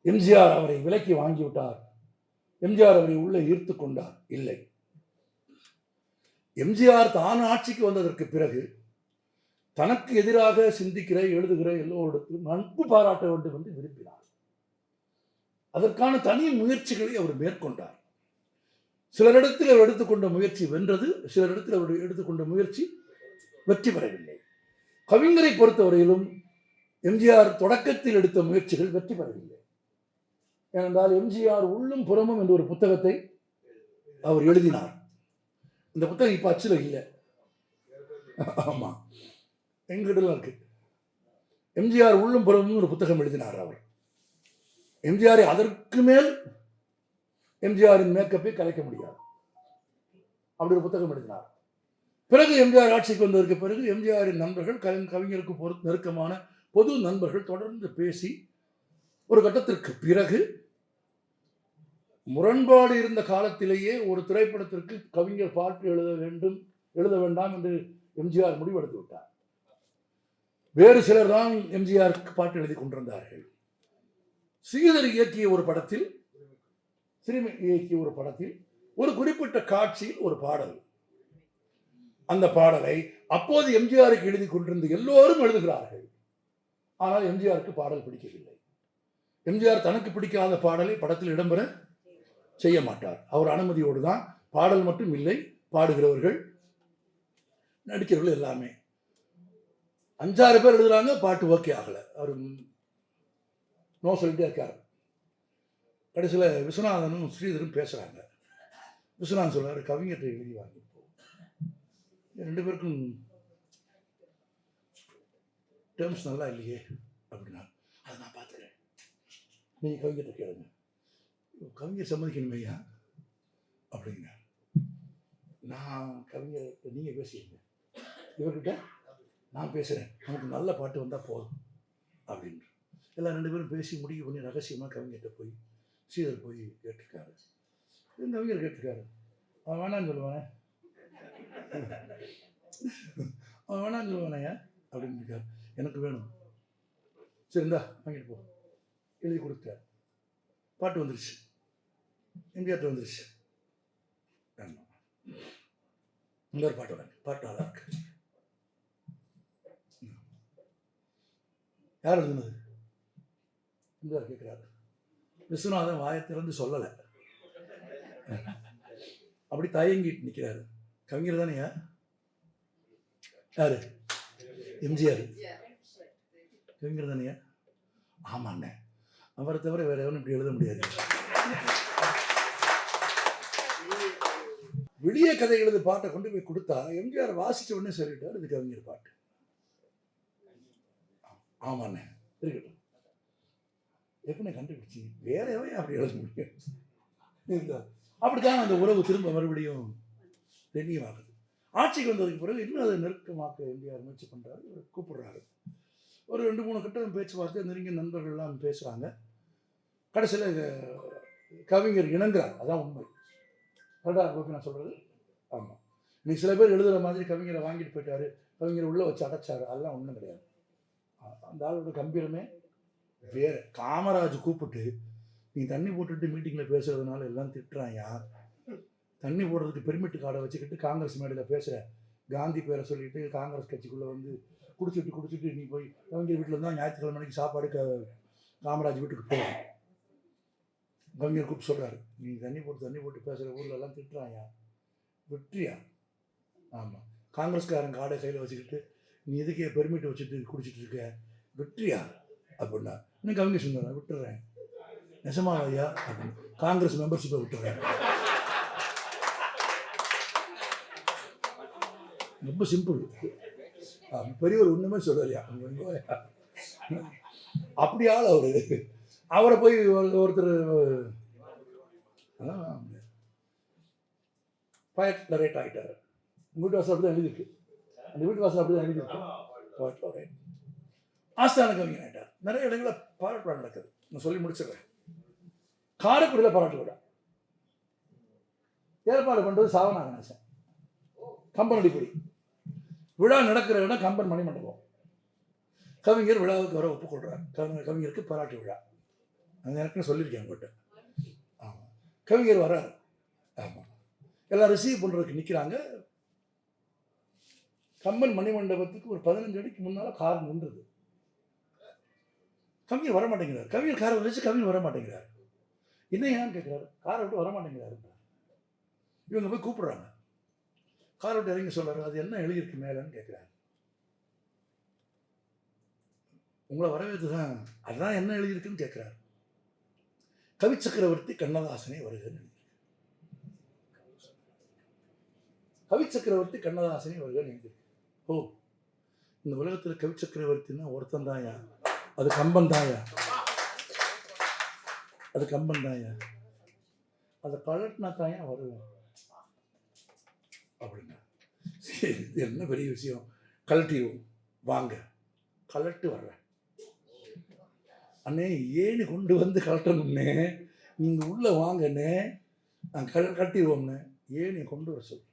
எம்ஜிஆர் அவரை விலைக்கு வாங்கிவிட்டார், எம்ஜிஆர் அவரை உள்ளே ஈர்த்து கொண்டார். இல்லை, எம்ஜிஆர் தான் ஆட்சிக்கு வந்ததற்கு பிறகு தனக்கு எதிராக சிந்திக்கிற எழுதுகிற எல்லோரிடத்திலும் நட்பு பாராட்ட வேண்டும் என்று விரும்பினார். அதற்கான தனி முயற்சிகளை அவர் மேற்கொண்டார். சிலரிடத்தில் அவர் எடுத்துக்கொண்ட முயற்சி வென்றது, சிலரிடத்தில் அவர் எடுத்துக்கொண்ட முயற்சி வெற்றி பெறவில்லை. கவிஞரை பொறுத்தவரையிலும் எம்ஜிஆர் தொடக்கத்தில் எடுத்த முயற்சிகள் வெற்றி பெறவில்லை. ஏனென்றால் எம்ஜிஆர் உள்ளும் புறமும் என்ற ஒரு புத்தகத்தை அவர் எழுதினார். இந்த புத்தகம் இப்ப அச்சுல இல்லை. ஆமா, எங்கிட்ட இருக்கு. எம்ஜிஆர் உள்ளும் புறமும் ஒரு புத்தகம் எழுதினார் அவர். எம்ஜிஆரை அதற்கு மேல் எம்ஜிஆரின் மேக்கப்பை கலைக்க முடியாது, அப்படி ஒரு புத்தகம் எழுதினார். பிறகு எம்ஜிஆர் ஆட்சிக்கு வந்ததற்கு பிறகு எம்ஜிஆரின் நண்பர்கள், கவிஞருக்கு நெருக்கமான பொது நண்பர்கள் தொடர்ந்து பேசி ஒரு கட்டத்திற்கு பிறகு முரண்பாடு இருந்த காலத்திலேயே ஒரு திரைப்படத்திற்கு கவிஞர் பாட்டு எழுத வேண்டாம் என்று எம்ஜிஆர் முடிவெடுத்து விட்டார். வேறு சிலர் தான் எம்ஜிஆருக்கு பாட்டு எழுதி கொண்டிருந்தார்கள். ஸ்ரீதர் இயக்கிய ஒரு படத்தில், சிறுமி இயக்கிய ஒரு படத்தில் ஒரு குறிப்பிட்ட காட்சியில் ஒரு பாடல், அந்த பாடலை அப்போது எம்ஜிஆருக்கு எழுதி கொண்டிருந்த எல்லோரும் எழுதுகிறார்கள். ஆனால் எம்ஜிஆருக்கு பாடல் பிடிக்கவில்லை. எம்ஜிஆர் தனக்கு பிடிக்காத பாடலை படத்தில் இடம்பெற செய்ய மாட்டார். அவர் அனுமதியோடு தான். பாடல் மட்டும் இல்லை, பாடுகிறவர்கள், நடிக்கிறவர்கள் எல்லாமே 5-6 பேர் எழுதுறாங்க, பாட்டு ஓகே ஆகல, அவர் நோ சொல்லிட்டே இருக்கார். கடைசியில் விஸ்வநாதனும் ஸ்ரீதரும் பேசுறாங்க. விஸ்வநாதன் சொல்றாரு, கவிஞர்கிட்ட எழுதி வாங்கி. 2 பேருக்கும் டேர்ம்ஸ் நல்லா இல்லையே அப்படின்னா, அதை நான் பார்த்துக்கிறேன், நீங்க கவிஞர்கிட்ட கேளுங்க. கவிஞர் சம்மதிக்கணும் ஐயா அப்படிங்க. நான் கவிஞர் நீங்க பேசிடுங்க, இவர்கிட்ட நான் பேசுறேன், நமக்கு நல்ல பாட்டு வந்தா போதும் அப்படின்னு எல்லாம் 2 பேரும் பேசி முடிவு பண்ணி ரகசியமா கவிஞர்கிட்ட போய் ஸ்ரீதர் போய் கேட்டிருக்காரு. கவிஞர் கேட்டிருக்காரு. அவன் வேணான்னு சொல்லுவானே, அவன் வேணான்னு சொல்லுவானையா அப்படின்னு இருக்காரு. எனக்கு வேணும், சரி இந்தா வாங்கிட்டு போ, எழுதி கொடுத்தார். பாட்டு வந்துருச்சு, எம்ஜிஆர்ட்ட வந்துருச்சு. இன்னொரு பாட்டு வாங்க, பாட்டு நல்லா இருக்கு. யார் எழுதுனது? எம்ஜிஆர் கேட்குறாரு. விஸ்வநாதன் வாயை திறந்து சொல்லலை, அப்படி தயங்கிட்டு நிற்கிறாரு. கவிஞர் தானேயா? யாரு? எம்ஜிஆர் கவிஞர் தானேயா? ஆமாண்ணே, அவரை தவிர வேற எவனும் இப்படி எழுத முடியாது. விடிய கதை எழுது பாட்டை கொண்டு போய் கொடுத்தா எம்ஜிஆர் வாசிச்ச உடனே சொல்லிட்டார், இது கவிஞர் பாட்டு. ஆமாண்ணே, இருக்கட்டும். எப்படி கண்டுபிடிச்சி? வேற எவன் அப்படி எழுத முடியும்? அப்படித்தான் அந்த உறவு திரும்ப மறுபடியும் தெளிவாகுது. ஆட்சிக்கு வந்ததுக்கு பிறகு இன்னும் அதை நெருக்கமாக்க எம்ஜிஆர் முயற்சி பண்ணுறாரு, கூப்பிடுறாரு. ஒரு 2-3 கட்டம் பேச்சுவார்த்தை, நெருங்கிய நண்பர்கள்லாம் பேசுகிறாங்க. கடைசியில் கவிஞர் இணங்குறார். அதான் உண்மை. கரெக்டாக கோபி நான் சொல்கிறது? ஆமாம். இன்னைக்கு சில பேர் எழுதுகிற மாதிரி கவிஞரை வாங்கிட்டு போயிட்டாரு, கவிஞரை உள்ளே வச்சு அடைச்சாரு, அதெல்லாம் ஒன்றும் கிடையாது. அந்த ஆளோட கம்பீரமே வேறு. காமராஜ் கூப்பிட்டு நீ தண்ணி போட்டுட்டு மீட்டிங்கில் பேசுகிறதுனால எல்லாம் திட்டுறாயா, தண்ணி போடுறதுக்கு பெர்மிட் கார்டை வச்சுக்கிட்டு காங்கிரஸ் மேடையில் பேசுகிற, காந்தி பேரை சொல்லிட்டு காங்கிரஸ் கட்சிக்குள்ளே வந்து குடிச்சிட்டு நீ போய் கவிஞர் வீட்டில் இருந்தால் ஞாயிற்றுக்கிழமை மணிக்கு சாப்பாடு காமராஜ் வீட்டுக்கு போகும். கவிஞர் கூப்பிட்டு சொல்கிறாரு, நீ தண்ணி போட்டு பேசுகிற ஊரில் எல்லாம் திட்டுறாயா, வெற்றியா? ஆமாம். காங்கிரஸ்காரன் காடை கையில் வச்சுக்கிட்டு நீ எதுக்கே பெர்மிட் வச்சுட்டு குடிச்சிட்டு இருக்க, வெற்றியா அப்படின்னா இன்னும் கவிஞர் சொன்னார், விட்டுறேன். நெசமா ஐயா அப்படின்னு காங்கிரஸ் மெம்பர்ஷிப்பை விட்டுறேன். ரொம்ப சிம்பிள். பெரியவர் ஒன்றுமே சொல்லலையா, அப்படியால் அவரை போய் ஒருத்தர் பாய்ட் லரேட் ஆகிட்டார். வீட்டு வாசல் அப்படி தான் எழுதிருக்கு, அந்த வீட்டு வாசல் அப்படி தான் எழுதிருக்கு, பாய்ட் லரேட். ஆஸ்தான கவிஞர் ஆகிட்டார். நிறைய இடங்களில் பாராட்டு விழா நடக்குது. நான் சொல்லி முடிச்சிடுறேன். காரைக்குடியில் பாராட்டு விழா ஏற்பாடு பண்ணுறது சாவனா கணேசன், கம்பன் அடிப்படி. விழா நடக்கிற இடம் கம்பன் மணிமண்டபம். கவிஞர் விழாவுக்கு வர ஒப்புக்கொள்கிறார். கவிஞருக்கு பாராட்டு விழா. அந்த எனக்கு சொல்லியிருக்கேன் உங்கள்கிட்ட. ஆமாம், கவிஞர் வர்றார். ஆமாம், எல்லாம் ரிசீவ் பண்ணுறதுக்கு நிற்கிறாங்க. கம்பன் மணிமண்டபத்துக்கு ஒரு 15 அடிக்கு முன்னால் கார் நின்றுது. கவிஞர் வர மாட்டேங்கிறார். கவிஞர் காரை வச்சு கவிஞர் வர மாட்டேங்கிறார். என்ன ஏன்னு கேட்குறாரு. காரை விட்டு வர மாட்டேங்கிறாரு. இவங்க போய் கூப்பிடுறாங்க. காரை விட்டு இறங்கி சொல்கிறாரு, அது என்ன எழுதியிருக்கு மேலேன்னு கேட்குறாரு. உங்களை வரவேற்று தான், அதுதான் என்ன எழுதியிருக்குன்னு கேட்குறாரு. கவி சக்கரவர்த்தி கண்ணதாசனே வருகன்னு. கவி சக்கரவர்த்தி கண்ணதாசனே வருகன்னு எழுதியிருக்கு. ஓ, இந்த உலகத்தில் கவி சக்கரவர்த்தின்னா ஒருத்தன் தாயா, அது கம்பன் தாயா, அது கம்பன் தாயா, அதை கலட்டினா தாயா வருவேன் அப்படின்னா. சரி, இது என்ன பெரிய விஷயம், கலட்டிடுவோம் வாங்க, கலட்டு வர்றேன். அண்ணே ஏன்னு கொண்டு வந்து கலட்டணும்னே, நீங்கள் உள்ளே வாங்கண்ணே, நான் கட்டிடுவோம்னு ஏன்னு கொண்டு வர சொல்கிறேன்.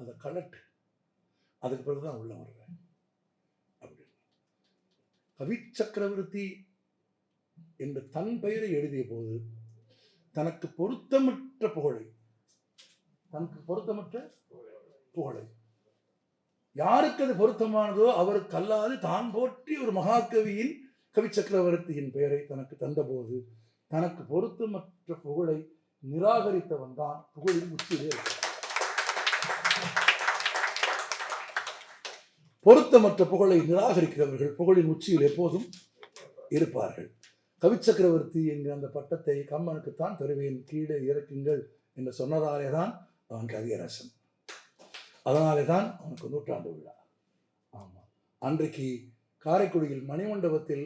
அதை கலட்டு, அதுக்கு பிறகு தான் உள்ளே வருவேன் அப்படின்னு. கவி சக்கரவர்த்தி என்று தன் பெயரை எழுதிய போது தனக்கு பொருத்தமற்ற புகழை யாருக்கு அது பொருத்தமானதோ அவருக்கு அல்லாது தான் போற்றி ஒரு மகாகவியின் கவி சக்கரவர்த்தியின் பெயரை தனக்கு தந்தபோது தனக்கு பொருத்தமற்ற புகழை நிராகரித்தவன் தான் புகழின் உச்சியிலே இருக்கிறான். பொருத்தமற்ற புகழை நிராகரிக்கிறவர்கள் புகழின் உச்சியில் எப்போதும் இருப்பார்கள். கவி சக்கரவர்த்தி என்கிற அந்த பட்டத்தை கம்பனுக்குத்தான் தருவேன், கீழே இறக்குங்கள் என்று சொன்னதாலே தான் அவன் கவியரசன். அதனாலே தான் அவனுக்கு 100ஆண்டு விழா. ஆமாம், அன்றைக்கு காரைக்குடியில் மணிமண்டபத்தில்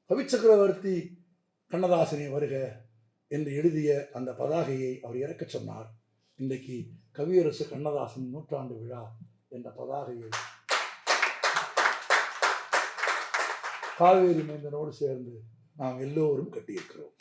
கவி சக்கரவர்த்தி கண்ணதாசனை வருக என்று எழுதிய அந்த பதாகையை அவர் இறக்க சொன்னார். இன்றைக்கு கவியரசு கண்ணதாசன் 100ஆண்டு விழா என்ற பதாகையை காவேரி மைந்தனோடு சேர்ந்து நாம் எல்லோரும் கட்டியிருக்கிறோம்.